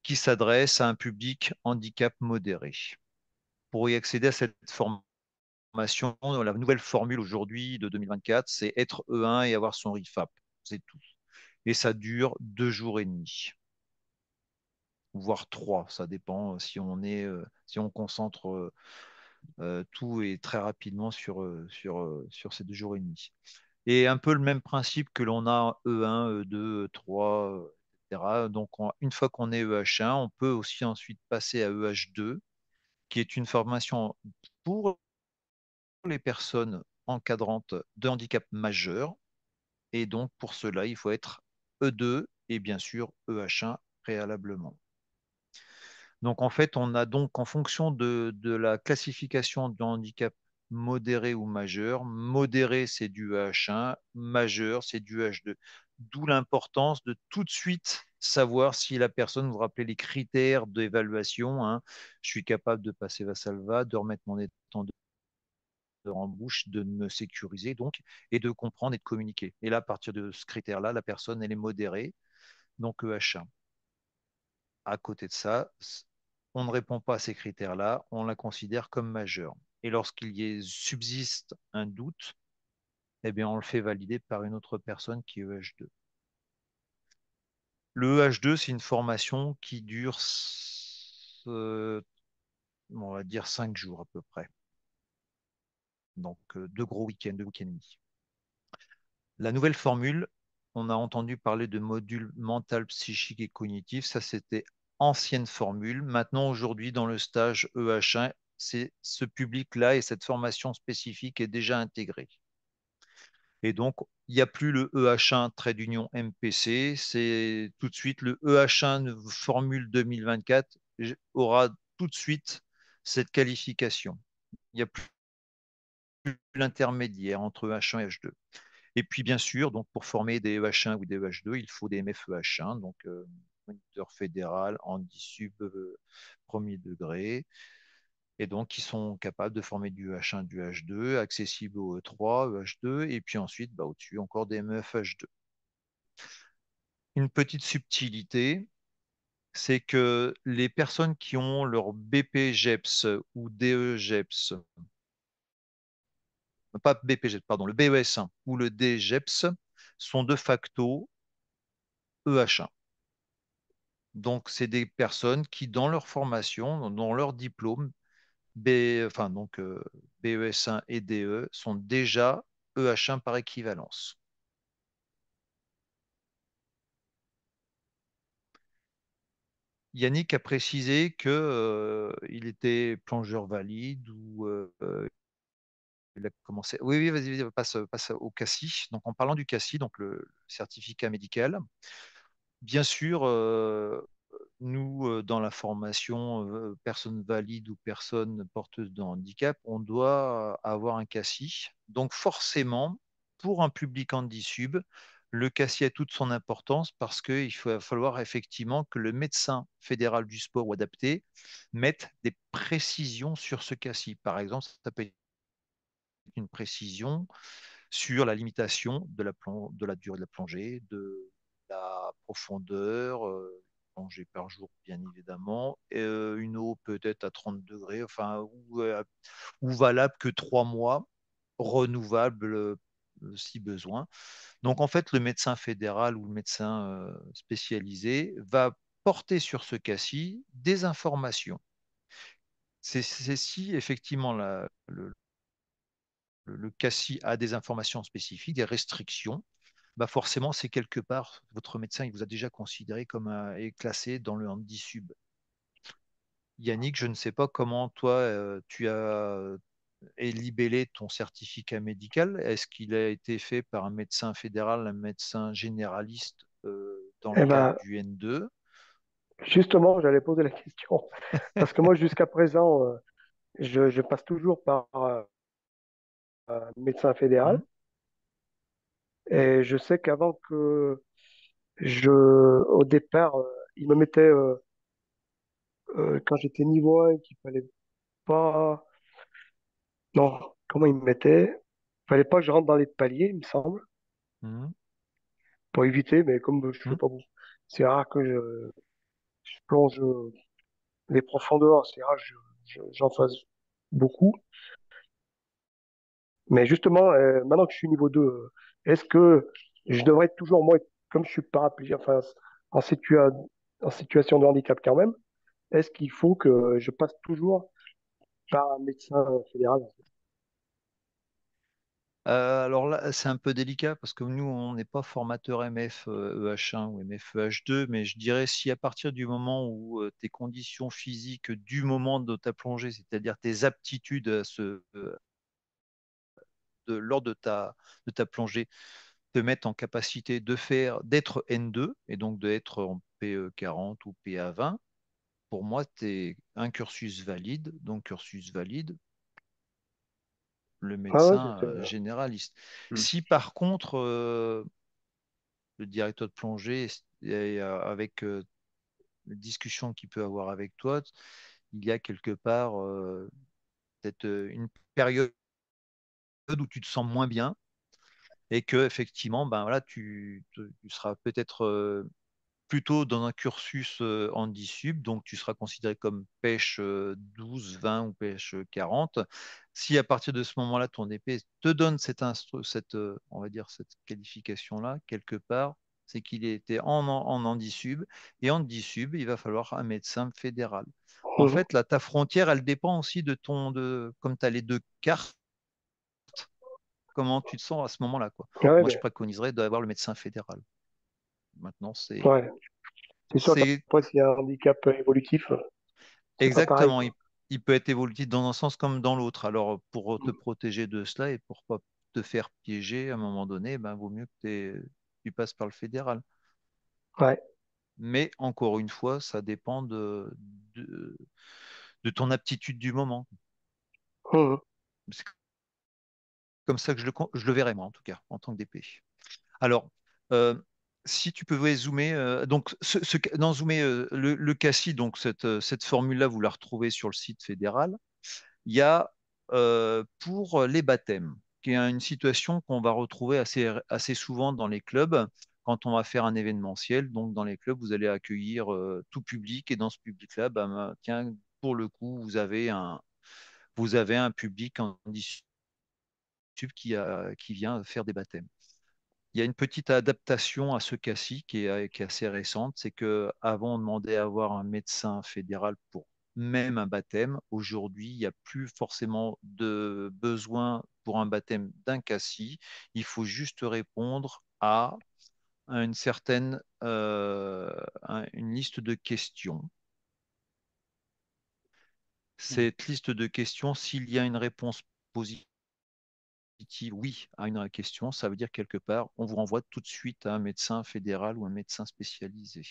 qui s'adresse à un public handicap modéré. Pour y accéder à cette formation, la nouvelle formule aujourd'hui de 2024, c'est être E1 et avoir son RIFAP. C'est tout. Et ça dure 2 jours et demi, voire 3. Ça dépend si on concentre tout et très rapidement sur ces 2 jours et demi. Et un peu le même principe que l'on a E1, E2, E3, etc. Donc, une fois qu'on est EH1, on peut aussi ensuite passer à EH2, qui est une formation pour les personnes encadrantes de handicap majeur. Et donc, pour cela, il faut être E2 et bien sûr EH1 préalablement. Donc, en fait, on a donc, en fonction de la classification de handicap modéré ou majeur, modéré, c'est du H1, majeur, c'est du H2. D'où l'importance de tout de suite savoir si la personne, vous vous rappelez les critères d'évaluation, hein, je suis capable de passer Valsalva, de remettre mon étendard en bouche, de me sécuriser donc, et de comprendre et de communiquer. Et là, à partir de ce critère-là, la personne, elle est modérée, donc EH1. À côté de ça, on ne répond pas à ces critères-là, on la considère comme majeure. Et lorsqu'il y subsiste un doute, eh bien, on le fait valider par une autre personne qui est EH2. Le EH2, c'est une formation qui dure, on va dire, 5 jours à peu près. Donc, 2 gros week-ends, 2 week-ends et demi. La nouvelle formule, on a entendu parler de module mental, psychique et cognitif. Ça, c'était ancienne formule. Maintenant, aujourd'hui, dans le stage EH1, c'est ce public-là et cette formation spécifique est déjà intégrée. Et donc, il n'y a plus le EH1 trait d'union MPC, c'est tout de suite le EH1 formule 2024 aura tout de suite cette qualification. Il n'y a plus l'intermédiaire entre EH1 et EH2. Et puis, bien sûr, donc, pour former des EH1 ou des EH2, il faut des MFEH1, donc moniteur fédéral, handisub premier degré, et donc qui sont capables de former du H1, du H2, accessible au E3, EH2, et puis ensuite, bah, au-dessus, encore des MFH2. Une petite subtilité, c'est que les personnes qui ont leur BPGEPS ou DEGEPS, pas BPGEPS, pardon, le BES1 ou le DGEPS sont de facto EH1. Donc, c'est des personnes qui, dans leur formation, dans leur diplôme, enfin, donc, BES1 et DE, sont déjà EH1 par équivalence. Yannick a précisé qu'il était plongeur valide ou l'as commencé. Oui, oui, vas-y, passe au CACI. Donc, en parlant du CACI, donc le certificat médical, bien sûr, nous, dans la formation personnes valides ou personnes porteuses de handicap, on doit avoir un CACI. Donc, forcément, pour un public handisub, le CACI a toute son importance parce qu'il va falloir effectivement que le médecin fédéral du sport ou adapté mette des précisions sur ce CACI. Par exemple, ça peut être une précision sur la limitation de la durée de la plongée, de la profondeur, plongée par jour, bien évidemment, et, une eau peut-être à 30 degrés, enfin, ou valable que 3 mois, renouvelable si besoin. Donc, en fait, le médecin fédéral ou le médecin spécialisé va porter sur ce cas-ci des informations. C'est si effectivement le CACI a des informations spécifiques, des restrictions, bah forcément, c'est quelque part, votre médecin il vous a déjà considéré comme est classé dans le handisub. Yannick, je ne sais pas comment toi, tu as libellé ton certificat médical. Est-ce qu'il a été fait par un médecin fédéral, un médecin généraliste dans le Eh cadre ben, du N2? justement, j'allais poser la question. Parce que moi, jusqu'à présent, je passe toujours par un médecin fédéral. Hmm. Et je sais qu'avant au départ, il me mettait, quand j'étais niveau 1, qu'il fallait pas, non, comment il me mettait? Il fallait pas que je rentre dans les paliers, il me semble, Hmm. pour éviter, mais comme je fais Hmm. pas beaucoup, c'est rare que je plonge les profondeurs, c'est rare que j'en fasse beaucoup. Mais justement, maintenant que je suis niveau 2, est-ce que je devrais toujours, moi, comme je suis paraplégique, enfin, en, situa- en situation de handicap quand même, est-ce qu'il faut que je passe toujours par un médecin fédéral? Alors là, c'est un peu délicat parce que nous, on n'est pas formateur MF EH1 ou MF EH2, mais je dirais si à partir du moment où tes conditions physiques du moment de ta plongée, c'est-à-dire tes aptitudes lors de ta plongée, te mettent en capacité d'être N2 et donc d'être en PE40 ou PA20, pour moi, tu es un cursus valide, donc cursus valide, le Ah ouais, médecin généraliste. Hmm. Si par contre, le directeur de plongée, avec la discussion qu'il peut avoir avec toi, il y a quelque part peut-être une période où tu te sens moins bien et que effectivement, ben voilà, tu seras peut-être plutôt dans un cursus handisub, donc tu seras considéré comme pêche 12, 20 ou pêche 40. Si à partir de ce moment-là, ton épée te donne on va dire, cette qualification-là, quelque part, c'est qu'il était en handisub, et en handisub, il va falloir un médecin fédéral. En mhm. fait, là, ta frontière, elle dépend aussi comme tu as les deux cartes, comment tu te sens à ce moment-là, quoi. Ouais, Moi, je ben, préconiserais d'avoir le médecin fédéral. Maintenant, ouais. C'est sûr c'est qu'après, s'il y a un handicap évolutif, c'est pas pareil, exactement, quoi. il peut être évolutif dans un sens comme dans l'autre. Alors, pour te protéger de cela et pour pas te faire piéger à un moment donné, ben, vaut mieux que tu passes par le fédéral. Ouais. Mais encore une fois, ça dépend de ton aptitude du moment. Mhm. C'est comme ça que je le verrai, moi, en tout cas, en tant que DP. Alors, euh, si tu pouvais zoomer, donc non, zoomer le CACI, donc cette formule-là, vous la retrouvez sur le site fédéral. Il y a pour les baptêmes, qui est une situation qu'on va retrouver assez souvent dans les clubs quand on va faire un événementiel. Donc, dans les clubs, vous allez accueillir tout public et dans ce public-là, bah, tiens, pour le coup, vous avez un public en issue qui vient faire des baptêmes. Il y a une petite adaptation à ce cas-ci qui est assez récente, c'est que avant on demandait à avoir un médecin fédéral pour même un baptême. Aujourd'hui, il n'y a plus forcément de besoin pour un baptême d'un cassis. Il faut juste répondre à une certaine une liste de questions. Hmm. Cette liste de questions, s'il y a une réponse positive, oui à une question, ça veut dire quelque part, on vous renvoie tout de suite à un médecin fédéral ou un médecin spécialisé.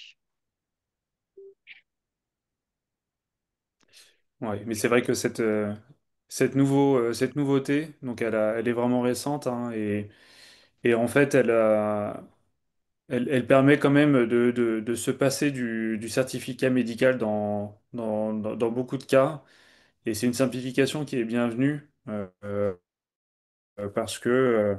Ouais, mais c'est vrai que cette nouveauté, donc elle est vraiment récente, hein, et en fait, elle permet quand même de se passer du certificat médical dans beaucoup de cas. Et c'est une simplification qui est bienvenue parce que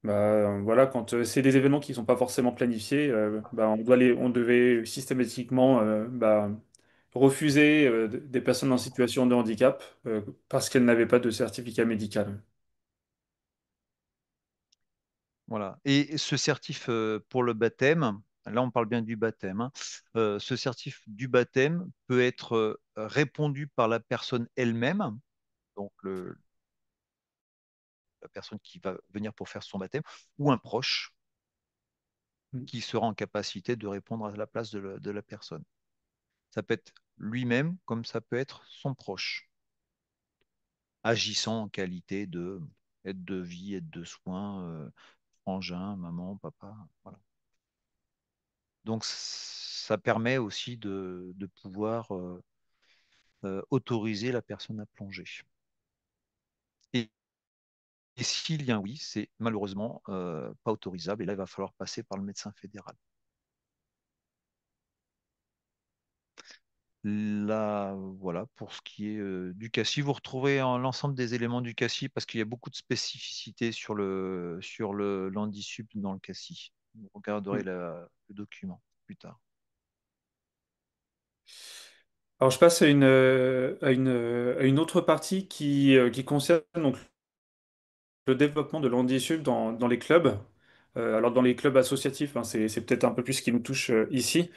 voilà, quand c'est des événements qui ne sont pas forcément planifiés, on devait systématiquement refuser des personnes en situation de handicap parce qu'elles n'avaient pas de certificat médical. Voilà. Et ce certif pour le baptême, là on parle bien du baptême, hein, ce certif du baptême peut être répondu par la personne elle-même, donc la personne qui va venir pour faire son baptême, ou un proche qui sera en capacité de répondre à la place de la personne. Ça peut être lui-même comme ça peut être son proche, agissant en qualité de aide de vie, aide de soins, frangin, maman, papa. Voilà. Donc ça permet aussi de pouvoir autoriser la personne à plonger. Et, et s'il y a un oui, c'est malheureusement pas autorisable et là il va falloir passer par le médecin fédéral. Là, voilà, pour ce qui est du CACI, vous retrouvez l'ensemble des éléments du CACI parce qu'il y a beaucoup de spécificités sur l'handisup dans le CACI. Vous regarderez le document plus tard. Alors je passe à une autre partie qui concerne donc, le développement de l'handicap dans les clubs. Alors dans les clubs associatifs, hein, c'est peut-être un peu plus ce qui nous touche ici.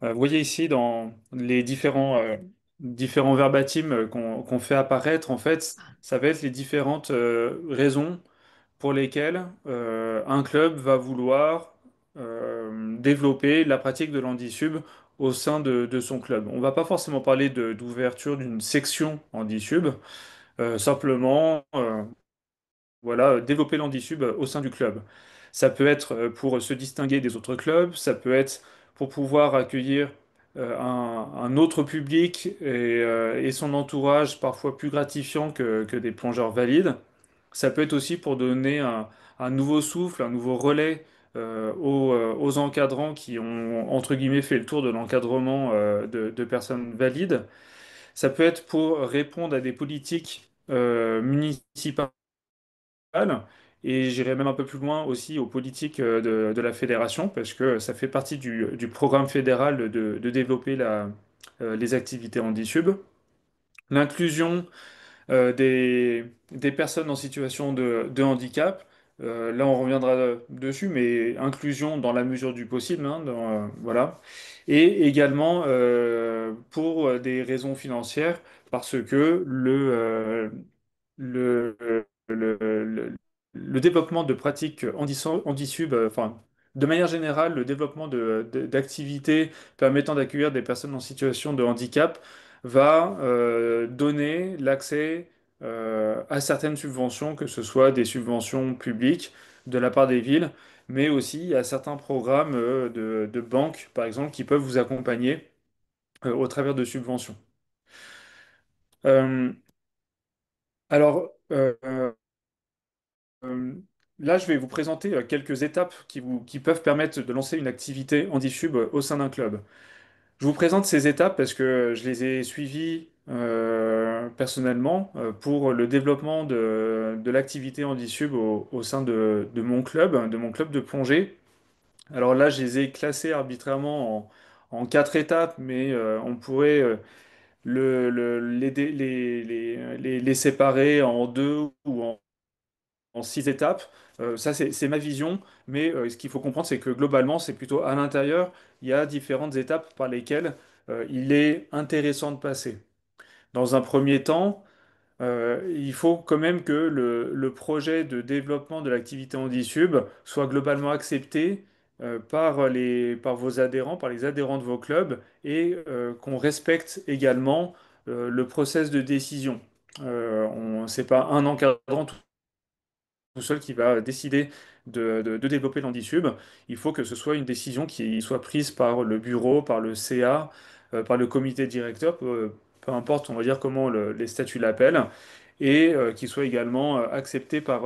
Vous voyez ici dans les différents verbatims qu'on fait apparaître, en fait, ça va être les différentes raisons pour lesquelles un club va vouloir développer la pratique de l'handisub au sein de son club. On va pas forcément parler d'ouverture d'une section handisub, simplement voilà, développer l'handisub au sein du club. Ça peut être pour se distinguer des autres clubs, ça peut être pour pouvoir accueillir un autre public et son entourage parfois plus gratifiant que des plongeurs valides. Ça peut être aussi pour donner un nouveau souffle, un nouveau relais aux encadrants qui ont, entre guillemets, fait le tour de l'encadrement de personnes valides. Ça peut être pour répondre à des politiques municipales et j'irai même un peu plus loin aussi aux politiques de la fédération, parce que ça fait partie du programme fédéral de développer les activités en DSUB. L'inclusion des personnes en situation de handicap, là on reviendra dessus, mais inclusion dans la mesure du possible, hein, voilà. Et également pour des raisons financières, parce que le, le développement de pratiques handi-sub, enfin, de manière générale, le développement d'activités permettant d'accueillir des personnes en situation de handicap va donner l'accès à certaines subventions, que ce soit des subventions publiques de la part des villes, mais aussi à certains programmes de banques, par exemple, qui peuvent vous accompagner au travers de subventions. Euh, alors, Euh, là, je vais vous présenter quelques étapes qui peuvent permettre de lancer une activité handisub au sein d'un club. Je vous présente ces étapes parce que je les ai suivies personnellement pour le développement de l'activité handisub au sein de mon club de plongée. Alors là, je les ai classées arbitrairement en quatre étapes, mais on pourrait les séparer en deux ou en six étapes. Ça, c'est ma vision, mais ce qu'il faut comprendre, c'est que globalement, c'est plutôt à l'intérieur, il y a différentes étapes par lesquelles il est intéressant de passer. Dans un premier temps, il faut quand même que le projet de développement de l'activité Handisub soit globalement accepté par vos adhérents, par les adhérents de vos clubs, et qu'on respecte également le process de décision. C'est pas un encadrant tout seul qui va décider de développer l'handisub. Il faut que ce soit une décision qui soit prise par le bureau, par le CA, par le comité directeur, peu importe, on va dire comment les statuts l'appellent, et qui soit également acceptée par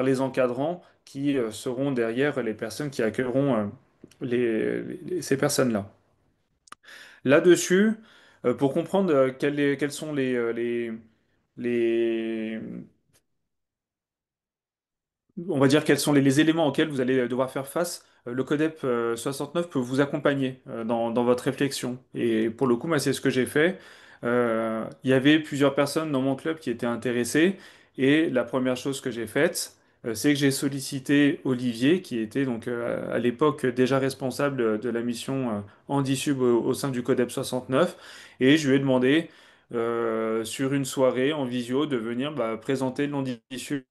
les encadrants qui seront derrière les personnes qui accueilleront ces personnes-là. Là-dessus, pour comprendre quels sont les, on va dire quels sont les éléments auxquels vous allez devoir faire face. Le CODEP 69 peut vous accompagner dans votre réflexion. Et pour le coup, moi, c'est ce que j'ai fait. Il y avait plusieurs personnes dans mon club qui étaient intéressées. Et la première chose que j'ai faite, c'est que j'ai sollicité Olivier, qui était donc à l'époque déjà responsable de la mission Handisub au sein du CODEP 69. Et je lui ai demandé, sur une soirée en visio, de venir présenter l'Handisub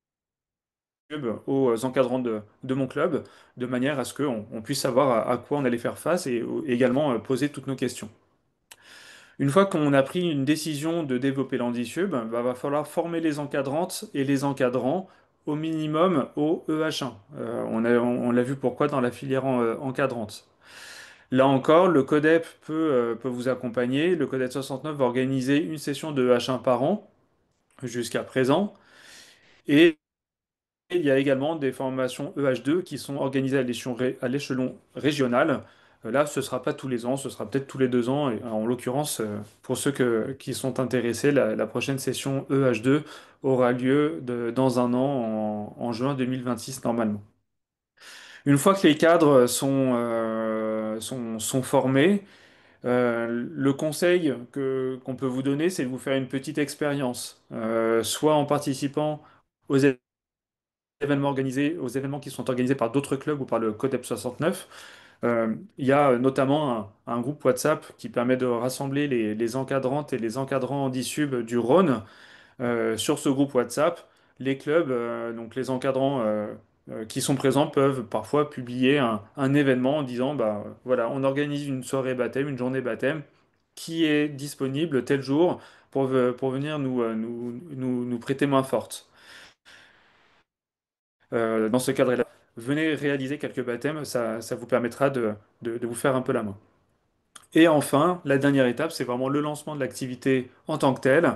aux encadrants de mon club, de manière à ce qu'on puisse savoir à quoi on allait faire face et également poser toutes nos questions. Une fois qu'on a pris une décision de développer l'Handisub, va falloir former les encadrantes et les encadrants au minimum au EH1. On l'a vu pourquoi dans la filière encadrante. Là encore, le CODEP peut vous accompagner. Le CODEP 69 va organiser une session de EH1 par an jusqu'à présent. Et il y a également des formations EH2 qui sont organisées à l'échelon régional. Là, ce ne sera pas tous les ans, ce sera peut-être tous les 2 ans. Et en l'occurrence, pour ceux qui sont intéressés, la prochaine session EH2 aura lieu dans un an, en juin 2026 normalement. Une fois que les cadres sont formés, le conseil qu'on peut vous donner, c'est de vous faire une petite expérience, soit en participant aux aux événements qui sont organisés par d'autres clubs ou par le CODEP 69. Il y a notamment un groupe WhatsApp qui permet de rassembler les encadrantes et les encadrants handisub du Rhône. Sur ce groupe WhatsApp, les clubs, donc les encadrants qui sont présents peuvent parfois publier un événement en disant, voilà, on organise une soirée baptême, une journée baptême qui est disponible tel jour pour venir nous prêter main forte. Dans ce cadre-là, venez réaliser quelques baptêmes, ça vous permettra de vous faire un peu la main. Et enfin, la dernière étape, c'est vraiment le lancement de l'activité en tant que telle.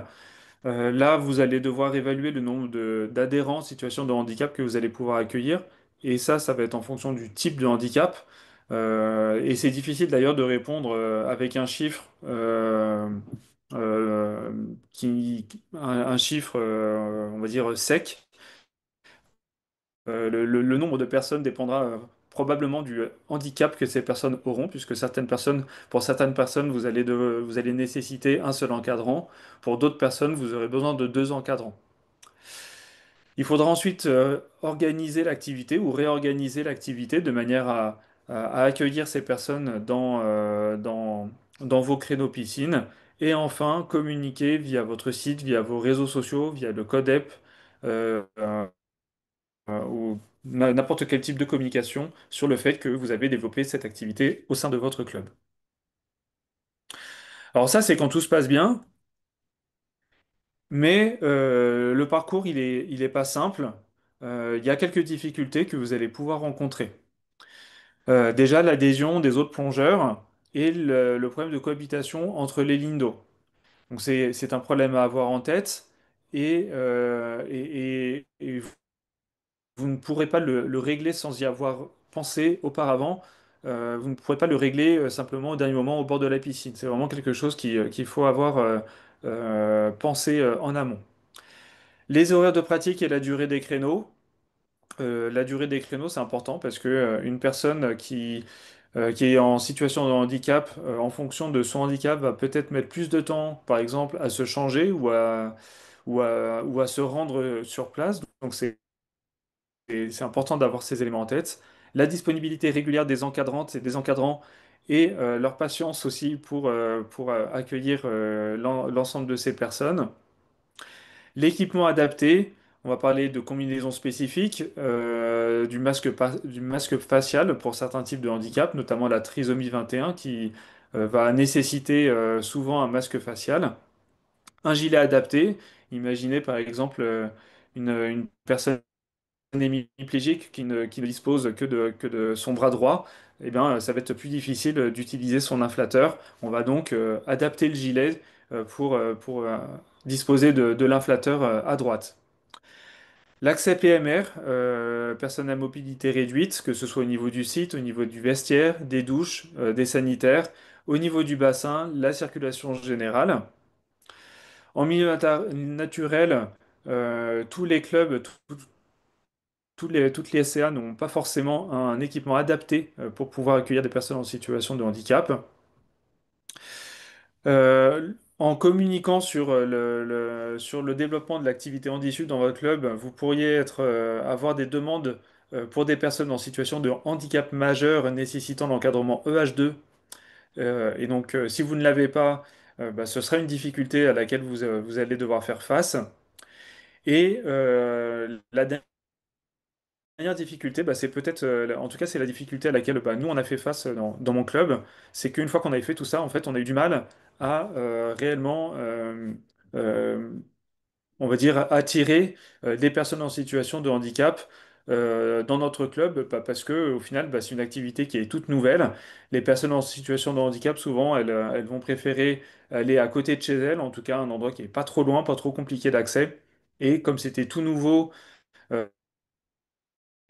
Là, vous allez devoir évaluer le nombre d'adhérents en situation de handicap que vous allez pouvoir accueillir. Et ça va être en fonction du type de handicap. Et c'est difficile d'ailleurs de répondre avec un chiffre, euh, un chiffre, on va dire, sec. Le nombre de personnes dépendra probablement du handicap que ces personnes auront, puisque pour certaines personnes, vous allez nécessiter un seul encadrant. Pour d'autres personnes, vous aurez besoin de deux encadrants. Il faudra ensuite organiser l'activité ou réorganiser l'activité de manière à accueillir ces personnes dans vos créneaux piscines. Et enfin, communiquer via votre site, via vos réseaux sociaux, via le CODEP, euh, ou n'importe quel type de communication sur le fait que vous avez développé cette activité au sein de votre club. Alors ça, c'est quand tout se passe bien, mais le parcours, il est pas simple. Il y a quelques difficultés que vous allez pouvoir rencontrer. Déjà, l'adhésion des autres plongeurs et le problème de cohabitation entre les lignes d'eau. Donc c'est un problème à avoir en tête et vous ne pourrez pas le régler sans y avoir pensé auparavant. Vous ne pourrez pas le régler simplement au dernier moment au bord de la piscine. C'est vraiment quelque chose qu'il faut avoir pensé en amont. Les horaires de pratique et la durée des créneaux. La durée des créneaux, c'est important parce que une personne qui est en situation de handicap, en fonction de son handicap, va peut-être mettre plus de temps, par exemple, à se changer ou à se rendre sur place. Donc c'est important d'avoir ces éléments en tête. La disponibilité régulière des encadrantes et des encadrants et leur patience aussi pour accueillir l'ensemble de ces personnes. L'équipement adapté, on va parler de combinaisons spécifiques, du masque facial pour certains types de handicap, notamment la trisomie 21 qui va nécessiter souvent un masque facial. Un gilet adapté, imaginez par exemple une personne hémiplégique qui ne dispose que de son bras droit, eh bien, ça va être plus difficile d'utiliser son inflateur. On va donc adapter le gilet pour disposer de l'inflateur à droite. L'accès PMR, personnes à mobilité réduite, que ce soit au niveau du site, au niveau du vestiaire, des douches, des sanitaires, au niveau du bassin, la circulation générale. En milieu naturel, tous les clubs, toutes les SCA n'ont pas forcément un équipement adapté pour pouvoir accueillir des personnes en situation de handicap. En communiquant sur le développement de l'activité handicap dans votre club, vous pourriez avoir des demandes pour des personnes en situation de handicap majeur nécessitant l'encadrement EH2. Et donc, si vous ne l'avez pas, bah, ce sera une difficulté à laquelle vous allez devoir faire face. Et la dernière difficulté, bah, c'est peut-être, en tout cas, c'est la difficulté à laquelle bah, nous on a fait face dans mon club, c'est qu'une fois qu'on avait fait tout ça, en fait, on a eu du mal à réellement, euh, on va dire, attirer des personnes en situation de handicap dans notre club, bah, parce que au final, bah, c'est une activité qui est toute nouvelle. Les personnes en situation de handicap, souvent, elles vont préférer aller à côté de chez elles, en tout cas, un endroit qui est pas trop loin, pas trop compliqué d'accès. Et comme c'était tout nouveau,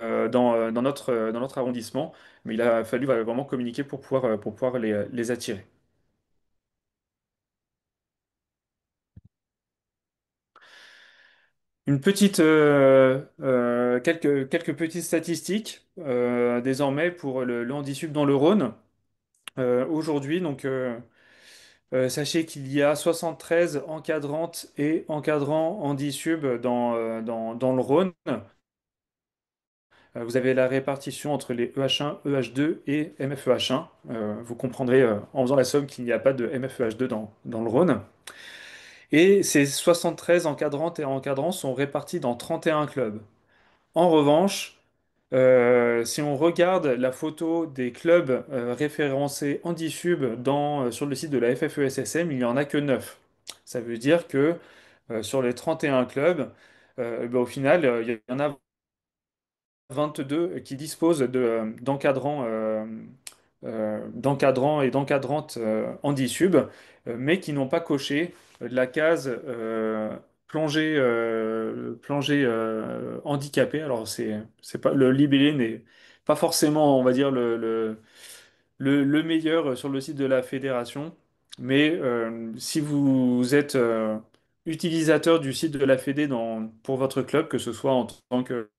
euh, dans notre arrondissement, mais il a fallu vraiment communiquer pour pouvoir les attirer. Quelques petites statistiques désormais pour le handicap dans le Rhône. Aujourd'hui, donc, sachez qu'il y a 73 encadrantes et encadrants handicap dans le Rhône. Vous avez la répartition entre les EH1, EH2 et MFEH1. Vous comprendrez en faisant la somme qu'il n'y a pas de MFEH2 dans le Rhône. Et ces 73 encadrantes et encadrants sont répartis dans 31 clubs. En revanche, si on regarde la photo des clubs référencés HandiSub sur le site de la FFESSM, il n'y en a que 9. Ça veut dire que sur les 31 clubs, ben, au final, il y en a 22 qui disposent d'encadrants et d'encadrantes HandiSub, mais qui n'ont pas coché la case plongée handicapé. Alors, c'est pas, le libellé n'est pas forcément, on va dire, le meilleur sur le site de la fédération, mais si vous êtes utilisateur du site de la Fédé pour votre club, que ce soit en tant que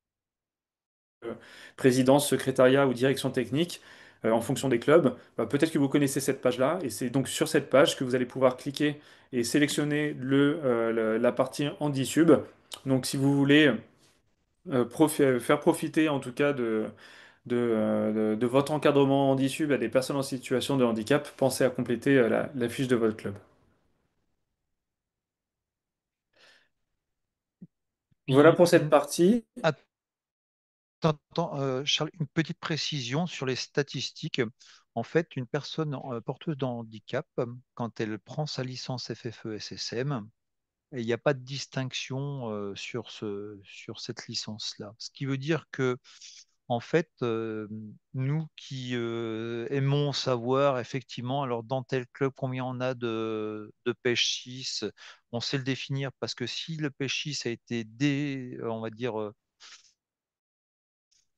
présidence, secrétariat ou direction technique, en fonction des clubs, bah, peut-être que vous connaissez cette page-là, et c'est donc sur cette page que vous allez pouvoir cliquer et sélectionner la partie HandiSub. Donc si vous voulez faire profiter en tout cas de votre encadrement HandiSub à des personnes en situation de handicap, pensez à compléter la fiche de votre club. Voilà Puis, pour cette partie. attends, Charles, une petite précision sur les statistiques. En fait, une personne porteuse de handicap, quand elle prend sa licence FFE-SSM, il n'y a pas de distinction sur cette licence-là. Ce qui veut dire que, en fait, nous qui aimons savoir effectivement, alors dans tel club, combien on a de pêche 6, on sait le définir parce que si le pêche 6 a été, on va dire,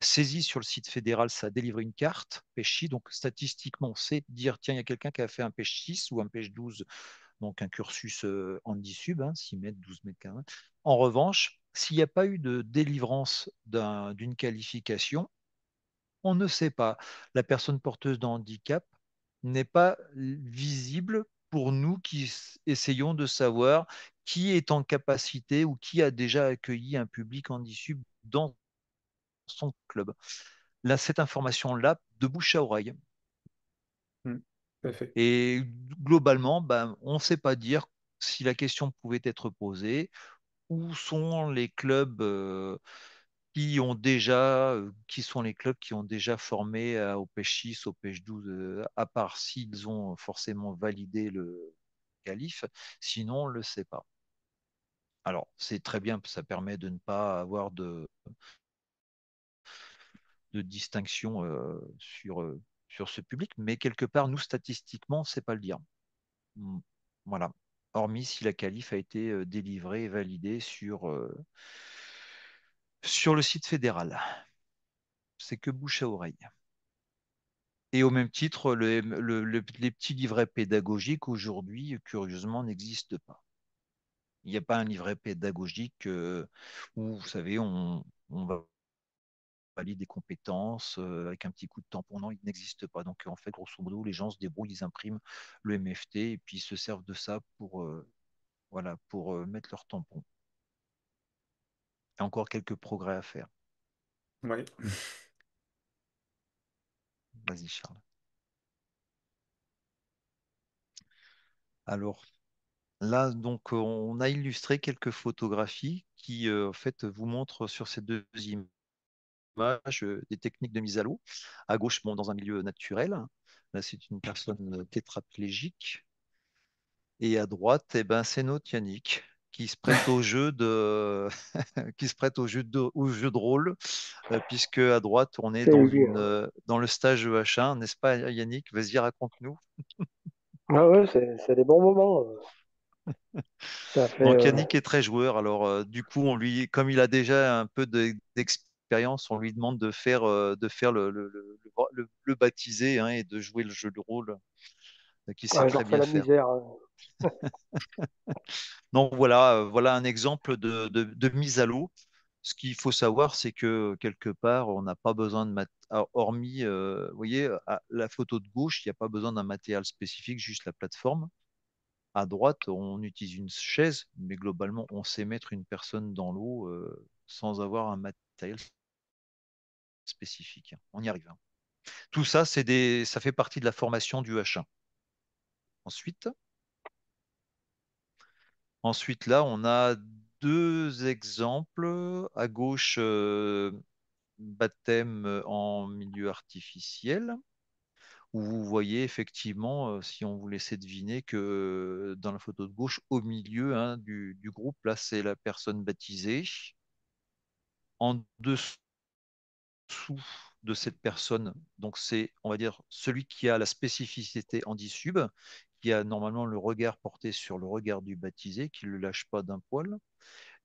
saisi sur le site fédéral, ça a délivré une carte pêche. Donc statistiquement, on sait dire, tiens, il y a quelqu'un qui a fait un pêche 6 ou un pêche 12, donc un cursus handi-sub, 6 mètres, 12 mètres 40. En revanche, s'il n'y a pas eu de délivrance d'une qualification, on ne sait pas. La personne porteuse de handicap n'est pas visible pour nous qui essayons de savoir qui est en capacité ou qui a déjà accueilli un public handi-sub dans son club. Là, cette information-là, de bouche à oreille. Hmm, tout à fait. Et globalement, ben, on ne sait pas dire si la question pouvait être posée. Où sont les clubs qui sont les clubs qui ont déjà formé au pêche 6, au pêche 12, à part s'ils ont forcément validé le qualif, sinon on ne le sait pas. Alors, c'est très bien, ça permet de ne pas avoir de distinction sur ce public, mais quelque part, nous, statistiquement, on ne sait pas le dire. Voilà. Hormis si la qualif a été délivrée et validée sur le site fédéral. C'est que bouche à oreille. Et au même titre, les petits livrets pédagogiques, aujourd'hui, curieusement, n'existent pas. Il n'y a pas un livret pédagogique où, vous savez, on va valider des compétences avec un petit coup de tampon. Non, il n'existe pas. Donc, en fait, grosso modo, les gens se débrouillent, ils impriment le MFT et puis ils se servent de ça pour mettre leur tampon. Il y a encore quelques progrès à faire. Ouais. Vas-y, Charles. Alors, là, donc, on a illustré quelques photographies qui, en fait, vous montrent sur ces deux images des techniques de mise à l'eau. À gauche, bon, dans un milieu naturel. Là, c'est une personne tétraplégique. Et à droite, eh ben, c'est notre Yannick qui se prête au jeu de qui se prête au jeu de rôle, puisque à droite, on est C'est lui, hein. dans le stage EH1, n'est-ce pas, Yannick? Vas-y, raconte-nous. Ah ouais, c'est des bons moments. Ça fait. Donc Yannick est très joueur. Alors du coup, comme il a déjà un peu d'expérience, on lui demande de faire le baptisé, hein, et de jouer le jeu de rôle qu'il sait Ouais, je très leur fais bien la faire. misère, hein. Donc voilà un exemple de mise à l'eau. Ce qu'il faut savoir, c'est que quelque part, on n'a pas besoin hormis, vous voyez, à la photo de gauche, il n'y a pas besoin d'un matériel spécifique, juste la plateforme. À droite, on utilise une chaise, mais globalement, on sait mettre une personne dans l'eau sans avoir un matériel spécifique. On y arrive, hein. Tout ça, ça fait partie de la formation du H1. Ensuite, là, on a deux exemples. À gauche, baptême en milieu artificiel, où vous voyez effectivement, si on vous laissait deviner, que dans la photo de gauche, au milieu, hein, du groupe, là, c'est la personne baptisée. En dessous de cette personne, donc c'est, on va dire, celui qui a la spécificité Handisub, qui a normalement le regard porté sur le regard du baptisé, qui ne le lâche pas d'un poil.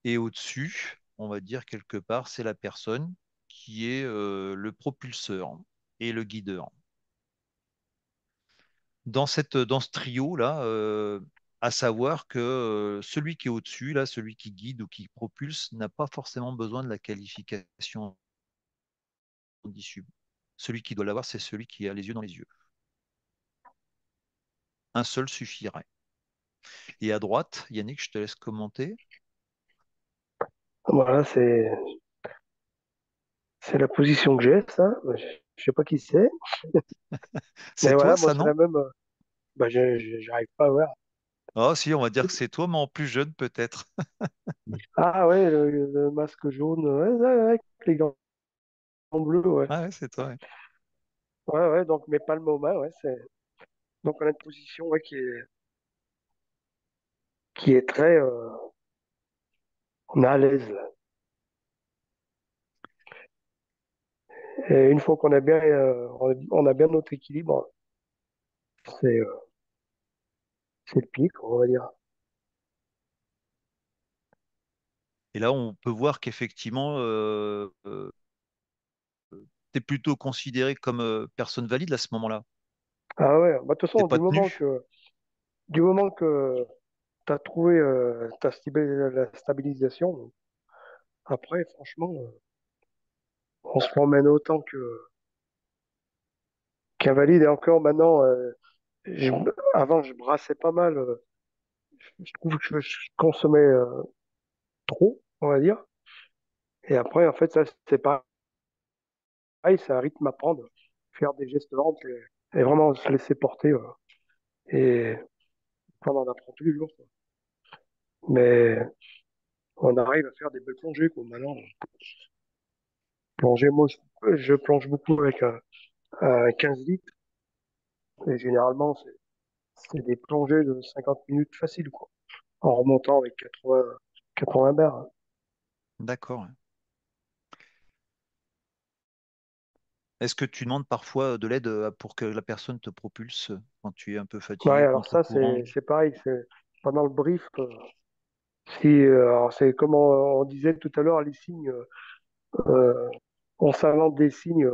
Et au-dessus, on va dire quelque part, c'est la personne qui est le propulseur et le guideur. Dans ce trio-là, à savoir que celui qui est au-dessus, là, celui qui guide ou qui propulse, n'a pas forcément besoin de la qualification d'issue. Celui qui doit l'avoir, c'est celui qui a les yeux dans les yeux. Un seul suffirait. Et à droite, Yannick, je te laisse commenter. Voilà, c'est la position que j'ai, ça. Je sais pas qui c'est. Mais C'est toi, voilà, moi, ça, c'est non? la même. Bah, j'arrive pas à voir. Ah, si, on va dire que c'est toi, mais en plus jeune, peut-être. Ah ouais, le masque jaune, ouais, ouais, ouais, avec les gants bleus, ouais. Ah ouais, c'est toi, ouais. Ouais, ouais, donc mes palmes aux mains, ouais, c'est. Donc on a une position, ouais, qui est très. On est à l'aise, là. Et une fois qu'on a bien, on a bien notre équilibre, c'est c'est le pic, on va dire. Et là, on peut voir qu'effectivement, tu es plutôt considéré comme personne valide à ce moment-là. Ah ouais, bah, de toute T'es façon, pas tenu. du moment que tu as trouvé la stabilisation, après, franchement, on se promène autant qu'invalide. Et encore maintenant, avant, je brassais pas mal. Je trouve que je consommais trop, on va dire. Et après, en fait, ça, c'est pareil, c'est un rythme à prendre. Faire des gestes lents et vraiment se laisser porter. Et enfin, on en apprend tous les jours, quoi. Mais on arrive à faire des belles plongées, quoi. Maintenant, plonger, moi, je plonge beaucoup avec un 15 litres. Et généralement, c'est des plongées de 50 minutes faciles, quoi. En remontant avec 80 barres. D'accord. Est-ce que tu demandes parfois de l'aide pour que la personne te propulse quand tu es un peu Ouais, fatigué, alors ça, contre-courant? c'est pareil. C'est pendant le brief. Si, alors c'est comme on disait tout à l'heure, les signes. Euh, on s'invente des signes.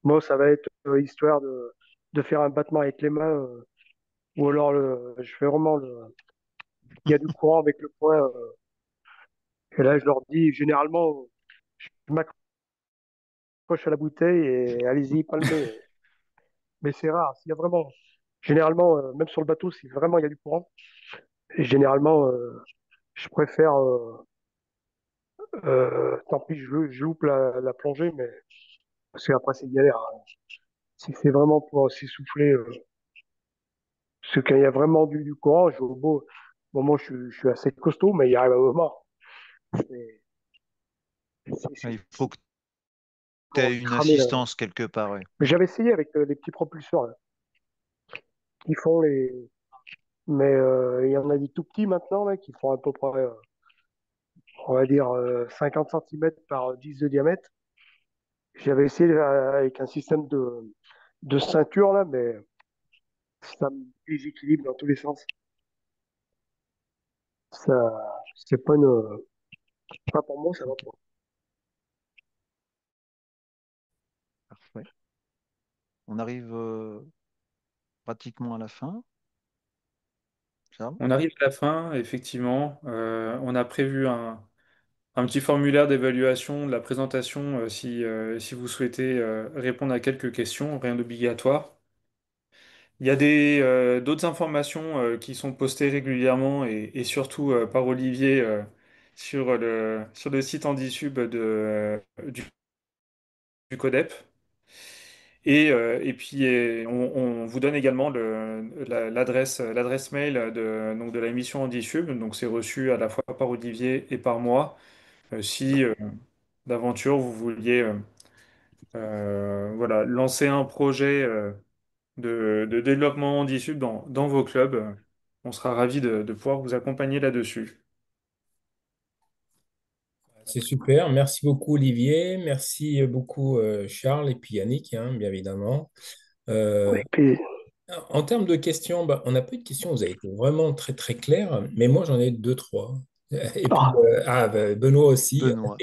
Moi, ça va être histoire de faire un battement avec les mains, ou alors je fais vraiment il y a du courant avec le poing. Et là, je leur dis généralement, je m'accroche à la bouteille et allez-y, palmez. Mais c'est rare. S'il y a vraiment, généralement, même sur le bateau, si vraiment il y a du courant, et généralement, je préfère, tant pis, je loupe la plongée, mais parce qu'après c'est galère, hein. Si c'est vraiment pour s'essouffler, parce que quand il y a vraiment du courant, je, au beau moment, je suis assez costaud, mais il y a un moment, c'est Il faut que tu pour aies une cramer là. assistance quelque part. Ouais. Mais j'avais essayé avec les petits propulseurs là, qui font les. Mais il y en a des tout petits maintenant là, qui font à peu près, on va dire, 50 centimètres par 10 de diamètre. J'avais essayé avec un système de ceinture là, mais ça me déséquilibre dans tous les sens. Ça, c'est pas une. Pas pour moi, ça va Ok, pas. parfait. On arrive pratiquement à la fin, Charles. On arrive à la fin, effectivement. On a prévu un petit formulaire d'évaluation de la présentation si vous souhaitez répondre à quelques questions, rien d'obligatoire. Il y a d'autres informations qui sont postées régulièrement et surtout par Olivier sur le site Andisub du CODEP. Et puis on vous donne également l'adresse mail donc de la mission Andisub. Donc c'est reçu à la fois par Olivier et par moi. Si d'aventure vous vouliez voilà, lancer un projet de développement Andisub dans vos clubs, on sera ravis de pouvoir vous accompagner là-dessus. C'est super. Merci beaucoup, Olivier. Merci beaucoup, Charles et puis Yannick, hein, bien évidemment. Euh, Et puis, En termes de questions, bah, on n'a pas eu de questions. Vous avez été vraiment très, très clair. Mais moi, j'en ai deux, trois. Et puis, ah, bah, Benoît aussi. Benoît.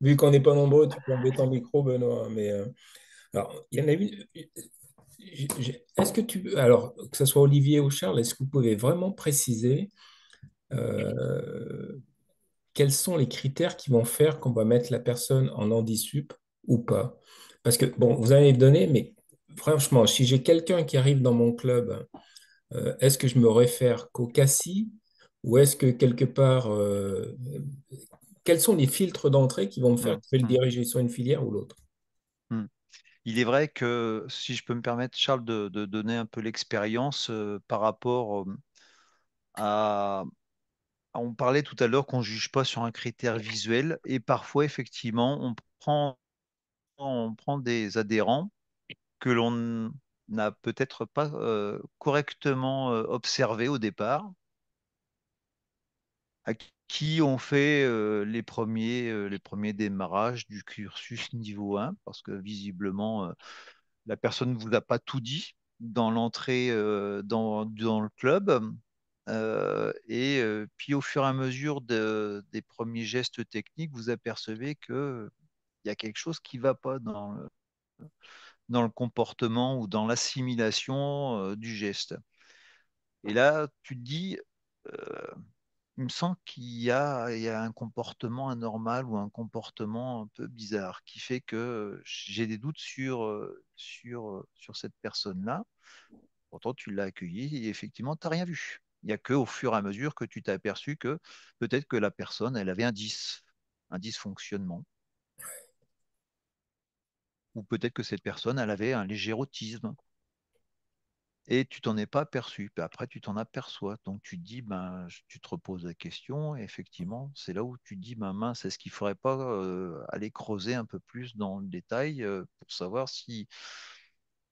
Vu qu'on n'est pas nombreux, tu peux enlever ton micro, Benoît. Mais alors, il y en a une. Est-ce que alors, que ce soit Olivier ou Charles, est-ce que vous pouvez vraiment préciser euh, quels sont les critères qui vont faire qu'on va mettre la personne en handisup ou pas? Parce que, bon, vous avez donné, mais franchement, si j'ai quelqu'un qui arrive dans mon club, est-ce que je me réfère qu'au CACI ou est-ce que quelque part, quels sont les filtres d'entrée qui vont me faire Hmm, que je vais le hmm, diriger sur une filière ou l'autre? hmm. Il est vrai que, si je peux me permettre, Charles, de donner un peu l'expérience par rapport à... On parlait tout à l'heure qu'on ne juge pas sur un critère visuel et parfois, effectivement, on prend des adhérents que l'on n'a peut-être pas correctement observés au départ, à qui on fait les premiers démarrages du cursus niveau 1, parce que visiblement, la personne ne vous a pas tout dit dans l'entrée dans le club. Puis au fur et à mesure des premiers gestes techniques, vous apercevez qu'il y a quelque chose qui ne va pas dans le comportement ou dans l'assimilation du geste. Et là, tu te dis, euh, il me semble il y a un comportement anormal ou un comportement un peu bizarre qui fait que j'ai des doutes sur cette personne-là. Pourtant, tu l'as accueilli et effectivement, tu n'as rien vu. Il n'y a qu'au fur et à mesure que tu t'es aperçu que peut-être que la personne, elle avait un dysfonctionnement, ou peut-être que cette personne, elle avait un léger autisme. Et tu t'en es pas aperçu. Puis après, tu t'en aperçois. Donc tu te dis, ben, tu te reposes la question. Et effectivement, c'est là où tu te dis, ben, mince, est-ce qu'il ne faudrait pas aller creuser un peu plus dans le détail pour savoir si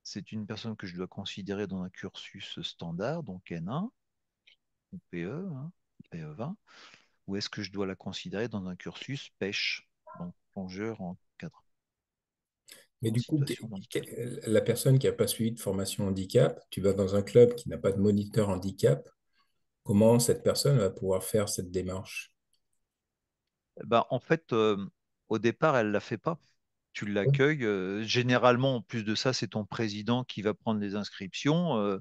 c'est une personne que je dois considérer dans un cursus standard, donc N1 ou PE, hein, PE20, ou est-ce que je dois la considérer dans un cursus pêche, donc plongeur en cadre. Mais en du coup, situation de handicap. la personne qui n'a pas suivi de formation handicap, tu vas dans un club qui n'a pas de moniteur handicap, comment cette personne va pouvoir faire cette démarche? Ben, en fait, au départ, elle ne la fait pas. Tu Oui. l'accueilles. Généralement, en plus de ça, c'est ton président qui va prendre les inscriptions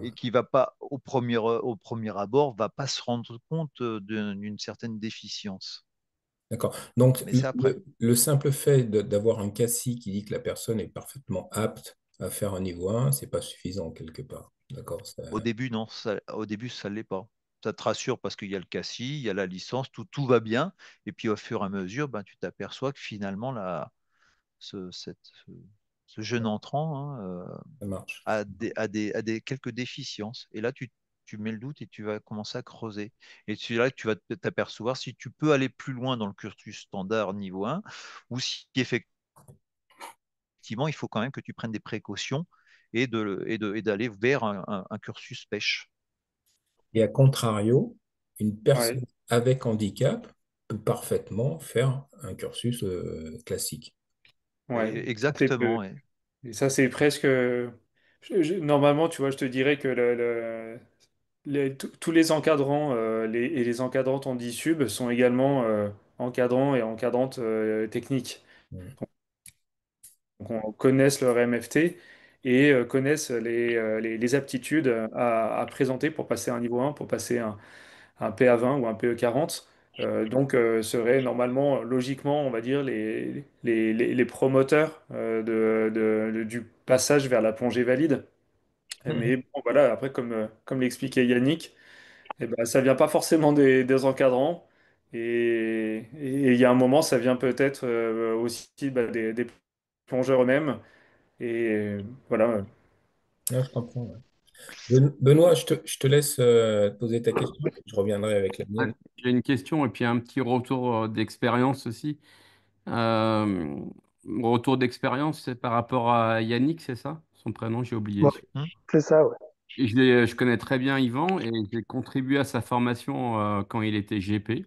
et Ah, qui va pas, au premier abord, va pas se rendre compte d'une certaine déficience. d'accord. Donc, Mais c'est après. le simple fait d'avoir un cassis qui dit que la personne est parfaitement apte à faire un niveau 1, c'est pas suffisant quelque part. D'accord, Au début, non. Au début, ça ne l'est pas. Ça te rassure parce qu'il y a le cassis, il y a la licence, tout va bien. Et puis, au fur et à mesure, ben, tu t'aperçois que finalement, ce, cette- ce- ce jeune entrant hein, ça marche. a des quelques déficiences. Et là, tu mets le doute et tu vas commencer à creuser. Et c'est là que tu vas t'apercevoir si tu peux aller plus loin dans le cursus standard niveau 1 ou si effectivement, il faut quand même que tu prennes des précautions et d'aller vers un cursus pêche. Et à contrario, une Ouais, personne avec handicap peut parfaitement faire un cursus classique. ouais. Exactement. Ouais. Et ça, c'est presque. Normalement, tu vois, je te dirais que tous les encadrants et les encadrantes en DISUB sont également encadrants et encadrantes techniques. Mm. Donc, on connaisse leur MFT et connaissent les aptitudes à présenter pour passer un niveau 1, pour passer un PA20 ou un PE40. Donc, seraient normalement, logiquement, on va dire, les promoteurs du passage vers la plongée valide. Mais bon, voilà, après, comme l'expliquait Yannick, eh ben, ça vient pas forcément des encadrants. Et il y a un moment, ça vient peut-être aussi bah, des plongeurs eux-mêmes. Et voilà. Ouais, je comprends. Ouais. Benoît, je te laisse poser ta question, puis je reviendrai avec la Ah, mienne. j'ai une question et puis un petit retour d'expérience aussi. Euh, Retour d'expérience, c'est par rapport à Yannick, c'est ça? Son prénom, j'ai oublié. Ouais, c'est ça, ouais. Et je connais très bien Yvan et j'ai contribué à sa formation quand il était GP.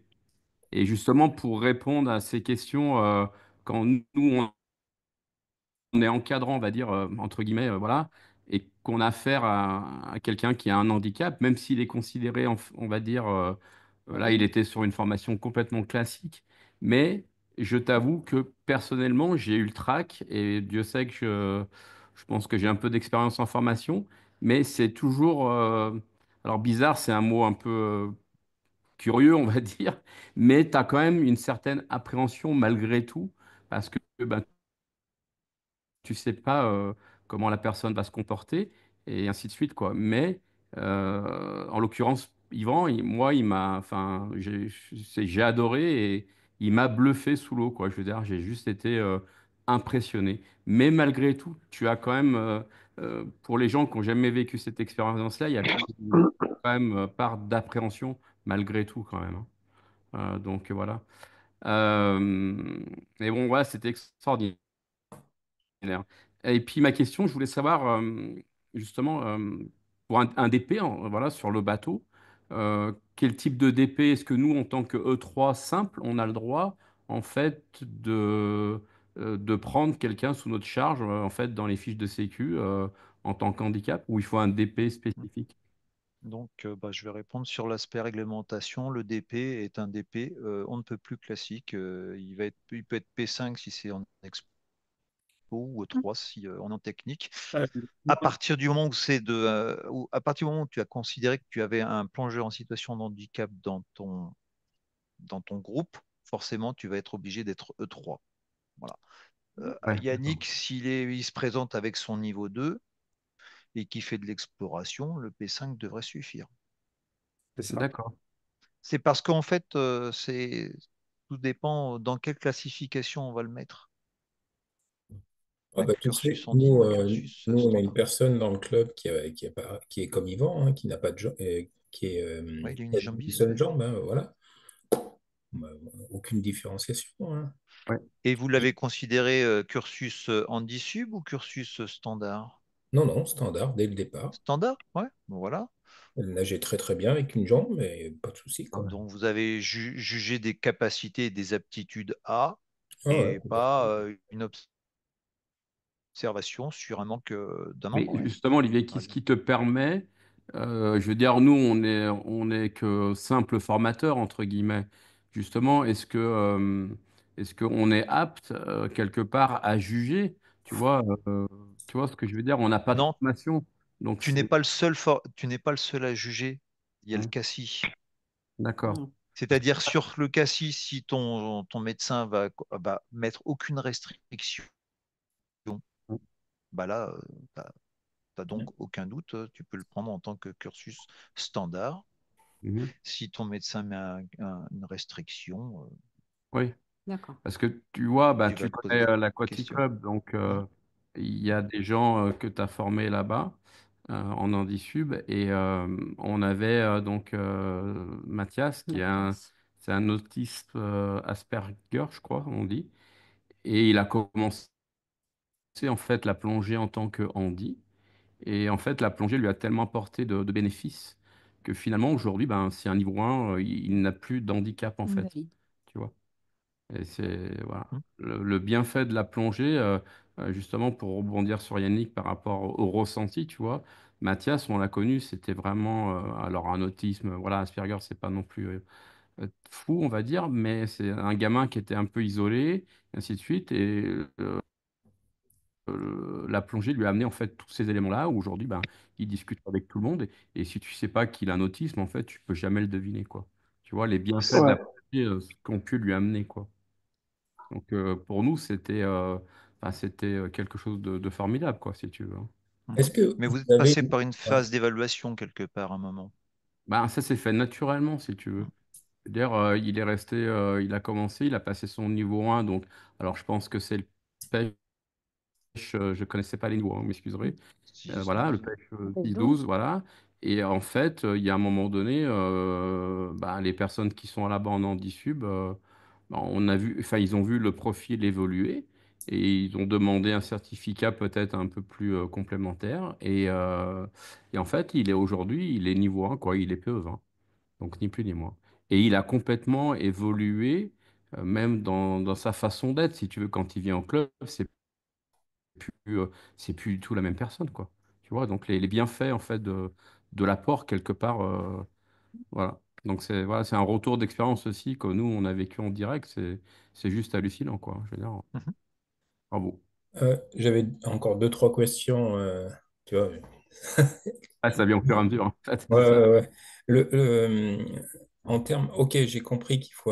Et justement, pour répondre à ces questions, quand on est encadrant, on va dire, entre guillemets, voilà, et qu'on a affaire à quelqu'un qui a un handicap, même s'il est considéré, on va dire, là, il était sur une formation complètement classique, mais je t'avoue que personnellement, j'ai eu le trac, et Dieu sait que je pense que j'ai un peu d'expérience en formation, mais c'est toujours, alors bizarre, c'est un mot un peu curieux, on va dire, mais tu as quand même une certaine appréhension malgré tout, parce que ben, tu sais pas comment la personne va se comporter et ainsi de suite, quoi. Mais en l'occurrence, Yvan, moi, enfin, j'ai adoré et il m'a bluffé sous l'eau, quoi. Je veux dire, j'ai juste été impressionné. Mais malgré tout, tu as quand même, pour les gens qui n'ont jamais vécu cette expérience-là, il y a quand même part d'appréhension malgré tout, quand même, hein. Donc voilà. Euh, mais bon, voilà, c'était extraordinaire. Et puis ma question, je voulais savoir justement pour un DP voilà, sur le bateau, quel type de DP est-ce que nous, en tant que E3 simple, on a le droit en fait de prendre quelqu'un sous notre charge en fait dans les fiches de sécu en tant qu'handicap ou il faut un DP spécifique? Donc, bah, je vais répondre sur l'aspect réglementation. Le DP est un DP on ne peut plus classique. Il peut être P5 si c'est en expo ou E3 si on est en technique. Euh, À partir du moment où à partir du moment où tu as considéré que tu avais un plongeur en situation de handicap dans ton groupe, forcément, tu vas être obligé d'être E3. Voilà. Ouais, d'accord. Yannick, il se présente avec son niveau 2 et qui fait de l'exploration, le P5 devrait suffire. c'est ça. D'accord. C'est parce qu'en fait, tout dépend dans quelle classification on va le mettre. Ah Un bah, tu sais, cursus handi ou un cursus nous, on a une standard. personne dans le club qui est comme Yvan, hein, qui n'a pas de Ouais, il est qui a une unijambiste. seule jambe, hein, voilà. Bah, aucune différenciation, hein. Ouais. Et vous l'avez considéré cursus handi sub ou cursus standard? Non, non, standard dès le départ. Standard, ouais, bon, voilà. Elle nageait très très bien avec une jambe, mais pas de souci, quoi. Donc vous avez jugé des capacités et des aptitudes A Ah ouais, et tout à fait. pas une observation sur un manque d'un Mais membre, justement, Olivier, par qu'est-ce exemple. qui te permet, je veux dire, nous, on est que simple formateur, entre guillemets. Justement, est-ce qu'on est apte, quelque part, à juger? Tu vois, euh, tu vois ce que je veux dire? On n'a pas de Non, formation. Donc, c'est. tu n'es pas le seul à juger. Il y a le Hum, cassis. d'accord. Parce que- C'est-à-dire sur le cassis, si ton médecin va mettre aucune restriction, bah là, t'as donc aucun doute, tu peux le prendre en tant que cursus standard. Mhm. Si ton médecin met une restriction, Oui. D'accord. Parce que tu vois, bah, tu tu vas te poser connais des l'Aquatic questions. Club, donc Mhm. il y a des gens que tu as formés là-bas en Andisub et on avait donc Mathias c'est un autiste Asperger, je crois, on dit, et il a commencé en fait la plongée en tant que handi et en fait la plongée lui a tellement apporté de bénéfices que finalement aujourd'hui, ben, c'est un niveau 1, il n'a plus d'handicap en fait, Invalide. tu vois. Et c'est voilà. Mhm. Le bienfait de la plongée, justement pour rebondir sur Yannick par rapport au ressenti, tu vois. Mathias, on l'a connu, c'était vraiment alors un autisme, voilà, Asperger, c'est pas non plus fou, on va dire, mais c'est un gamin qui était un peu isolé, et ainsi de suite. Et la plongée lui a amené en fait tous ces éléments-là où aujourd'hui, ben, il discute avec tout le monde. Et si tu sais pas qu'il a un autisme, en fait, tu peux jamais le deviner, quoi. Tu vois, les bienfaits de la Ouais. plongée, ce qu'ont pu lui amener, quoi. Donc pour nous, c'était quelque chose de formidable, quoi, si tu veux, hein. Mhm. Est-ce que Mais vous vous êtes avez... passé par une Ouais. phase d'évaluation quelque part à un moment. Ben, ça s'est fait naturellement, si tu veux. Mhm. C'est-à-dire, il a commencé, il a passé son niveau 1, donc, alors je pense que c'est le pêche, je connaissais pas les niveaux, hein, vous m'excuserez. 6, Voilà, le 12. pêche Page 10-12, 12. voilà. Et en fait, il y a un moment donné, ben, les personnes qui sont là-bas en Handisub, ben, on a vu, enfin, ils ont vu le profil évoluer et ils ont demandé un certificat peut-être un peu plus complémentaire. Et en fait, aujourd'hui, il est niveau 1, quoi, il est PE20, donc ni plus ni moins. Et il a complètement évolué, même dans sa façon d'être, si tu veux, quand il vient au club, c'est plus du tout la même personne, quoi. Tu vois, donc les bienfaits, en fait, de l'apport, quelque part, voilà. Donc, c'est un retour d'expérience aussi que nous, on a vécu en direct. C'est juste hallucinant, quoi. Je veux dire, Mhm. bravo. J'avais encore deux, trois questions. Tu vois. Ah, ça vient au fur et à mesure, en fait, Ouais, c'est ça. ouais, ouais. En termes, ok, j'ai compris qu'il faut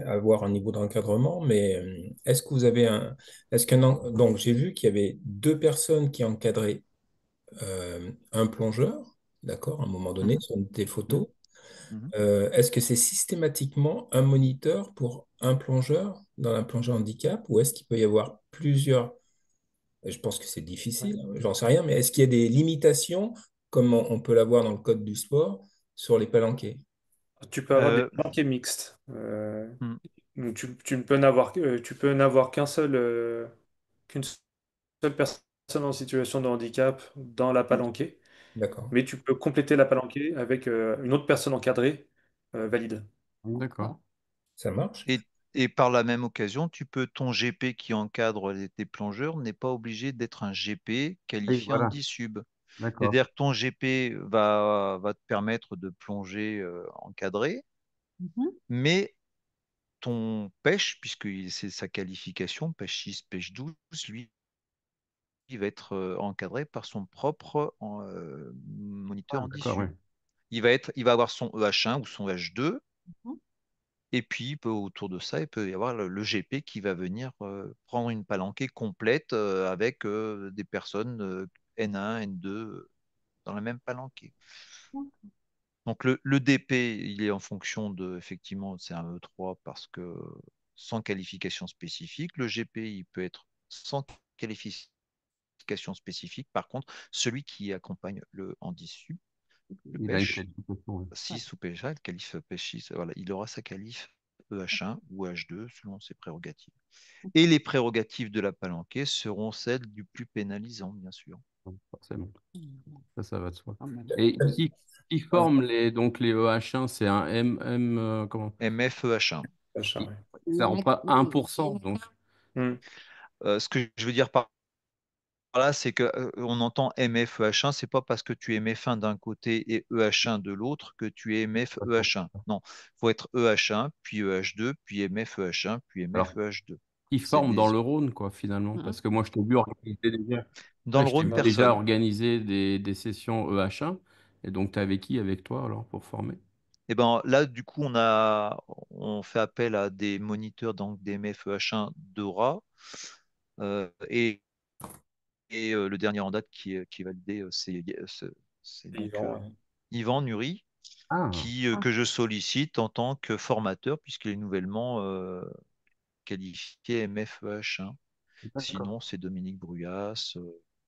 avoir un niveau d'encadrement, mais est-ce que vous avez un, est-ce qu'un, donc j'ai vu qu'il y avait deux personnes qui encadraient un plongeur, d'accord, à un moment donné, Mhm. sur des Mhm. photos. Mhm. Est-ce que c'est systématiquement un moniteur pour un plongeur dans la plongée handicap, ou est-ce qu'il peut y avoir plusieurs? Je pense que c'est difficile, hein, j'en sais rien, mais est-ce qu'il y a des limitations, comme on peut l'avoir dans le code du sport, sur les palanquets? Tu peux avoir des Euh, palanquets mixtes. mhm. Donc tu ne peux tu peux n'avoir qu'une seule personne en situation de handicap dans la palanquée, D'accord, mais tu peux compléter la palanquée avec une autre personne encadrée valide. D'accord. ça marche. Et, et par la même occasion, ton GP qui encadre tes plongeurs n'est pas obligé d'être un GP Oui, qualifié en voilà. 10 sub. D'accord. C'est-à-dire que ton GP va te permettre de plonger encadré, Mhm. mais ton pêche, puisque c'est sa qualification, pêche 6, pêche 12, lui, il va être encadré par son propre Ah, moniteur en 10 d'accord, oui. sub. Il va avoir son EH1 ou son EH2. Mhm. Et puis, autour de ça, il peut y avoir le GP qui va venir prendre une palanquée complète avec des personnes N1, N2 dans la même palanquée. Donc, le DP, il est en fonction de, effectivement, c'est un E3 parce que sans qualification spécifique. Le GP, il peut être sans qualification spécifique. Par contre, celui qui accompagne le handi le Il a une pêche, qualification, oui. 6 ou pêche 1, le qualif pêche 6, voilà, il aura sa qualif EH1 ou H2 selon ses prérogatives. Et les prérogatives de la palanquée seront celles du plus pénalisant, bien sûr. Forcément. Mhm. Ça va de soi. Quand même. Et Euh, qui ouais. forme donc les EH1, c'est un comment? MFEH1. Achat, Qui- ouais. Ça rend pas 1%, donc. Hmm. Ce que je veux dire par Voilà, c'est que on entend MF EH1, c'est pas parce que tu es MF1 d'un côté et EH1 de l'autre que tu es MF EH1. Non, il faut être EH1, puis EH2, puis MF EH1, puis MF Alors, EH2. qui C'est forment dans des... le Rhône, quoi, finalement. Mhm. Parce que moi, je t'ai vu organiser déjà, Dans ouais, le je t'ai Rhône, vu déjà personne. organiser des sessions EH1. Et donc, tu avais qui avec toi, alors, pour former? Et ben là, du coup, on fait appel à des moniteurs, donc des MF EH1 d'Aura. Euh, et le dernier en date qui est validé, c'est donc Vivant, ouais. Yvan Nury, Ah, que je sollicite en tant que formateur, puisqu'il est nouvellement qualifié MFEH1. d'accord. Sinon, c'est Dominique Bruyas,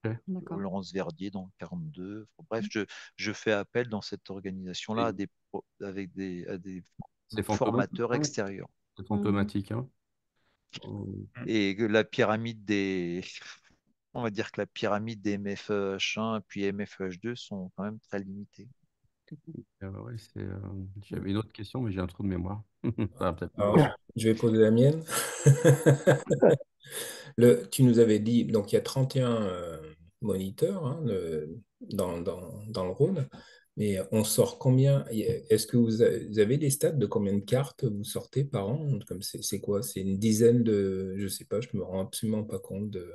Ok. D'accord. Laurence Verdier dans le 42. Enfin, bref, je fais appel dans cette organisation-là Et à des c'est fantomatique, formateurs hein. extérieurs. C'est Mhm. fantomatique, hein. Euh, Et que la pyramide des, on va dire que la pyramide des MFEH1 et puis MFEH2 sont quand même très limitées. ouais, j'avais une autre question, mais j'ai un trou de mémoire. Ça va peut-être Alors, m'aider. je vais poser la mienne. Tu nous avais dit, donc il y a 31 moniteurs hein, dans le Rhône, mais on sort combien? Est-ce que vous avez des stats de combien de cartes vous sortez par an? Comme c'est quoi? C'est une dizaine de, je sais pas, je me rends absolument pas compte de,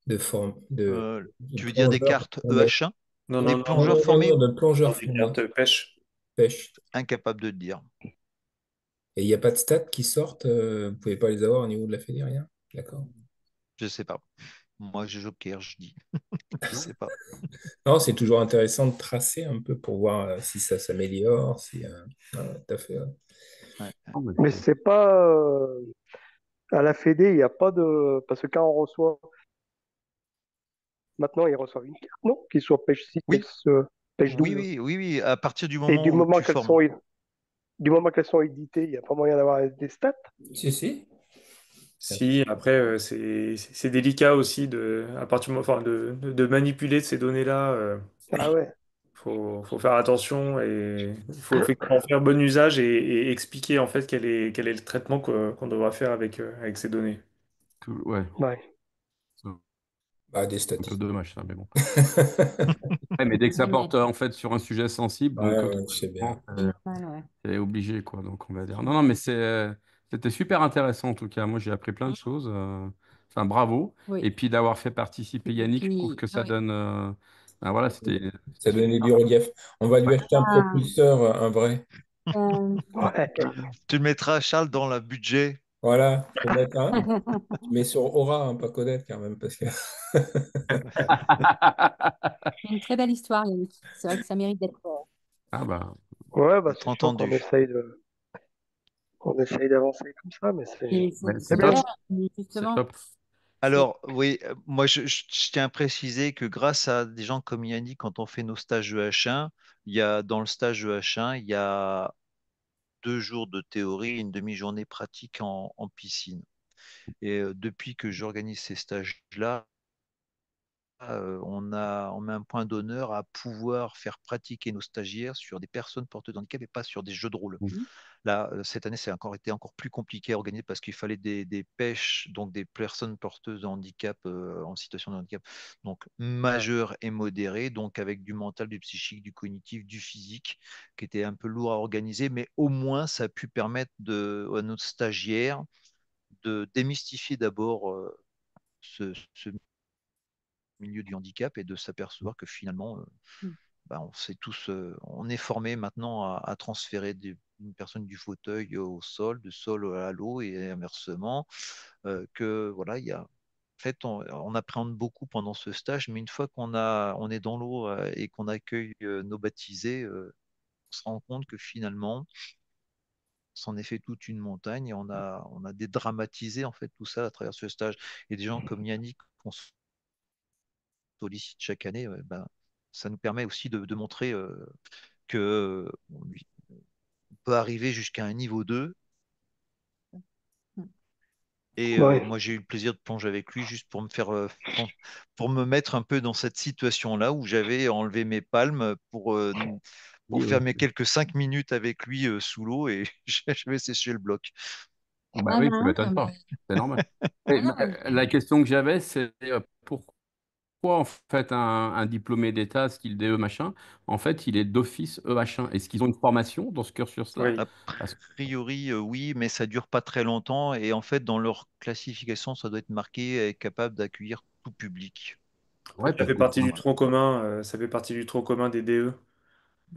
de Tu veux dire des plongeurs cartes formés. EH1? Non, Des non, Non, non, plongeurs non, non, formés? non, de dans plongeurs des formés, cartes pêche. pêche. Incapable de te dire. Et il n'y a pas de stats qui sortent, vous pouvez pas les avoir au niveau de la fédé, rien? D'accord. Je sais pas. Moi, je joker, je dis. Je sais pas. Non, c'est toujours intéressant de tracer un peu pour voir si ça s'améliore, si, ouais, tout à fait, ouais. Ouais. Non, mais Mais c'est pas à la Fédé, il n'y a pas de. Parce que quand on reçoit. Maintenant, ils reçoivent une carte, non? Qu'ils soient pêche 6, Oui, pêche oui, 12. oui, oui, oui. À partir du Et moment où tu formes. du moment qu'elles sont éditées, il n'y a pas moyen d'avoir des stats. Si, si. Si, après, c'est délicat aussi à partir du moment, enfin, de manipuler ces données-là. Ah ouais. Faut faire attention et il faut effectivement faire bon usage et expliquer en fait quel est le traitement qu'on devra faire avec ces données. ouais, Ouais. c'est Bah, des un peu statistiques. dommage, ça, mais bon. Ouais, mais dès que ça porte en fait sur un sujet sensible, Ouais, donc ouais, je sais bien. automatiquement, C'est normal, ouais. c'est obligé, quoi. Donc on va dire. Non, non, mais c'était super intéressant en tout cas. Moi, j'ai appris plein de choses. Enfin, bravo. Oui. Et puis d'avoir fait participer Et Yannick, je trouve puis, que ça oui. donne. Ben voilà, Ça c'était donnait super. du relief. On va lui Ouais. acheter un Ah, propulseur, un vrai. ouais. Ouais. Tu le mettras, Charles, dans le budget. Voilà, faut mettre un. Mais sur Aura, hein, pas Kodak quand même, parce que. C'est une très belle histoire, Yannick. C'est vrai que ça mérite d'être. Ah bah, Ouais, bah c'est Être sûr qu'on entendu. essaye d'avancer comme ça, mais Et mais c'est c'est bien. top, ouais, c'est justement, top. c'est. Alors, oui, moi, je tiens à préciser que grâce à des gens comme Yannick, quand on fait nos stages EH1, dans le stage EH1, il y a 2 jours de théorie et une demi-journée pratique en piscine. Et depuis que j'organise ces stages-là, on met un point d'honneur à pouvoir faire pratiquer nos stagiaires sur des personnes porteuses de handicap et pas sur des jeux de rôle. Mhm. Là, cette année, c'est encore été encore plus compliqué à organiser parce qu'il fallait des pêches, donc des personnes porteuses de handicap en situation de handicap, donc majeures et modérées, donc avec du mental, du psychique, du cognitif, du physique, qui était un peu lourd à organiser, mais au moins ça a pu permettre à nos stagiaires de démystifier d'abord ce milieu du handicap et de s'apercevoir que finalement, bah, on est formé maintenant à transférer une personne du fauteuil au sol, du sol à l'eau et inversement. Que voilà, en fait, on appréhende beaucoup pendant ce stage, mais une fois on est dans l'eau et qu'on accueille nos baptisés, on se rend compte que finalement, on s'en est fait toute une montagne et on a dédramatisé en fait tout ça à travers ce stage. Et des gens comme Yannick, qu'on sollicite chaque année, ben, ça nous permet aussi de montrer que on peut arriver jusqu'à un niveau 2. Et Ouais. moi, j'ai eu le plaisir de plonger avec lui juste pour pour me mettre un peu dans cette situation-là où j'avais enlevé mes palmes pour Oui, faire oui. mes quelques 5 minutes avec lui sous l'eau et j'avais séché le bloc. Bah Ah, oui, tu non, m'étonnes pas. mais C'est normal. Et, non, mais la question que j'avais, c'est pourquoi Pourquoi en fait un diplômé d'État, skill DE, machin, en fait, il est d'office EH1. Est-ce qu'ils ont une formation dans ce cursus-là? Oui. A Parce que priori, oui, mais ça dure pas très longtemps. Et en fait, dans leur classification, ça doit être marqué capable d'accueillir tout public. ouais, Ça parce fait que partie du tronc commun, ça fait partie du tronc commun des DE.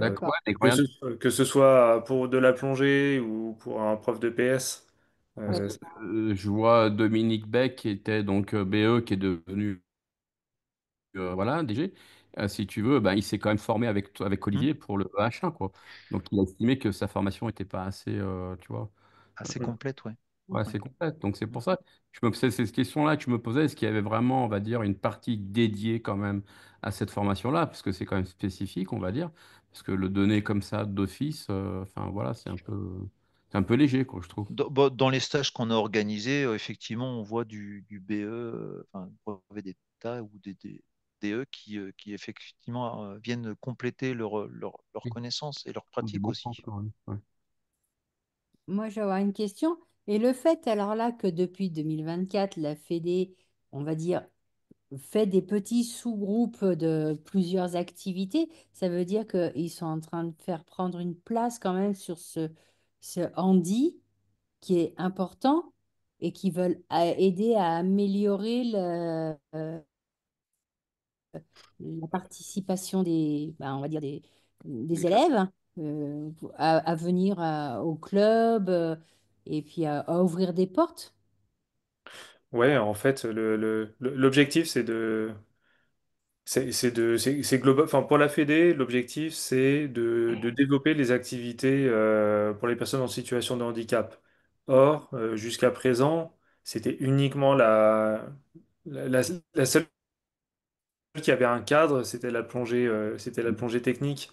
Euh, d'accord, D'accord. ouais, mais combien que ce soit pour de la plongée ou pour un prof de PS. parce Oui. Euh, que je vois Dominique Beck qui était donc BE, qui est devenu voilà, DG. Si tu veux, ben, il s'est quand même formé avec Hmm. Olivier pour le H1, quoi. Donc il a estimé que sa formation n'était pas assez, tu vois. Assez complète, ouais. Ouais, Ouais. c'est complète. Donc c'est Hmm. pour ça, c'est cette question-là que je me posais, est-ce qu'il y avait vraiment, on va dire, une partie dédiée quand même à cette formation-là, parce que c'est quand même spécifique, on va dire, parce que le donner comme ça d'office, enfin voilà, c'est un peu léger, quoi, je trouve. Dans les stages qu'on a organisés, effectivement, on voit du BE, enfin, brevet d'État ou des DE qui effectivement viennent compléter leur Oui, connaissance et leur du pratique bon sens aussi. quand même. Ouais. Moi, j'aurais une question. Et le fait, alors là, que depuis 2024, la Fédé, on va dire, fait des petits sous-groupes de plusieurs activités, ça veut dire qu'ils sont en train de faire prendre une place quand même sur ce handi qui est important et qui veulent aider à améliorer la participation on va dire des élèves à venir au club et puis à ouvrir des portes. ouais, en fait, l'objectif, c'est global. Enfin, pour la Fédé, l'objectif, c'est de développer les activités pour les personnes en situation de handicap. Or, jusqu'à présent, c'était uniquement la, la- la seule qui avait un cadre, c'était la plongée technique.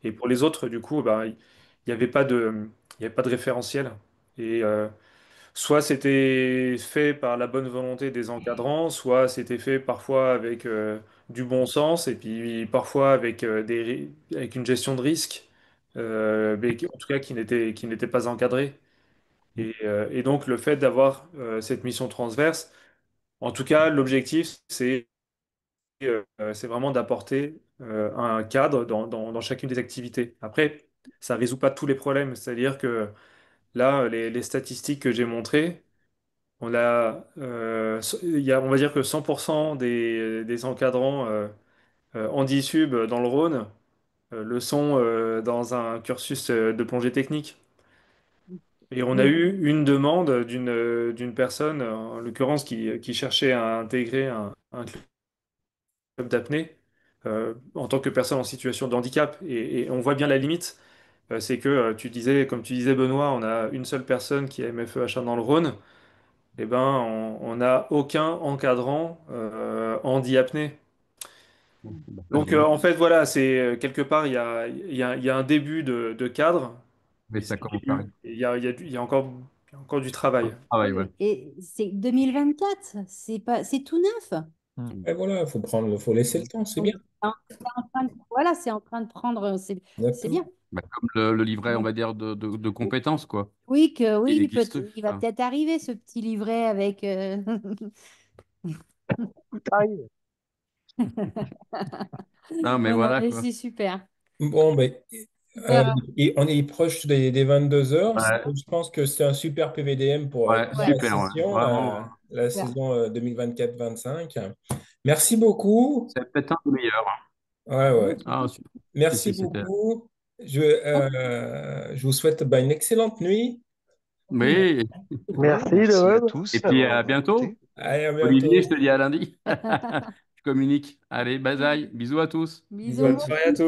Et pour les autres, du coup, bah, il n'y avait pas il y avait pas de référentiel. Et soit c'était fait par la bonne volonté des encadrants, soit c'était fait parfois avec du bon sens, et puis parfois avec, avec une gestion de risque, mais en tout cas qui n'était pas encadrée. Et donc le fait d'avoir cette mission transverse, en tout cas l'objectif c'est vraiment d'apporter un cadre dans chacune des activités. Après, ça résout pas tous les problèmes, c'est-à-dire que là, les statistiques que j'ai montrées, il y a, on va dire que 100% des encadrants handi-sub dans le Rhône le sont dans un cursus de plongée technique. Et on a Oui. eu une demande d'une personne, en l'occurrence, qui cherchait à intégrer un club d'apnée en tant que personne en situation de handicap. Et on voit bien la limite. C'est que comme tu disais, Benoît, on a une seule personne qui a MFEH1 dans le Rhône. Eh ben, on n'a aucun encadrant en diapnée. Bah, ça, Donc, en fait, voilà, c'est quelque part, il y a un début de cadre, mais et ça c'est le commence à début. arriver. Et il y a encore du travail. Ah ouais, ouais. Oui, et c'est 2024, c'est pas, c'est tout neuf. Hmm. Et voilà, faut laisser le temps, c'est bien. Donc, voilà, c'est en train de prendre, c'est Exactement. bien. Bah, comme le livret, on va dire, de compétences, quoi. Oui, Il oui, existe. il va peut-être arriver ce petit livret avec. Tout arrive. Non, mais Non, non, voilà, et quoi. c'est super. Bon, ben, Super. on est proche des 22 heures. Ouais, Je pense que c'est un super PVDM pour ouais, toute Ouais, la super, ouais. session, Vraiment, la super. saison 2024-25. Merci beaucoup. c'est peut-être un des meilleurs. Ouais, ouais. Ah, super. Si, Merci si, c'était. beaucoup. Hop, Je vous souhaite ben, une excellente nuit. Oui, Ouais, Merci de merci à même. et tous puis d'avoir à bientôt. écouté. Allez, à Olivier, je bientôt. te dis à lundi. Je communique. Allez, bye bye. Bisous à tous. Bonne bisous. soirée à tous.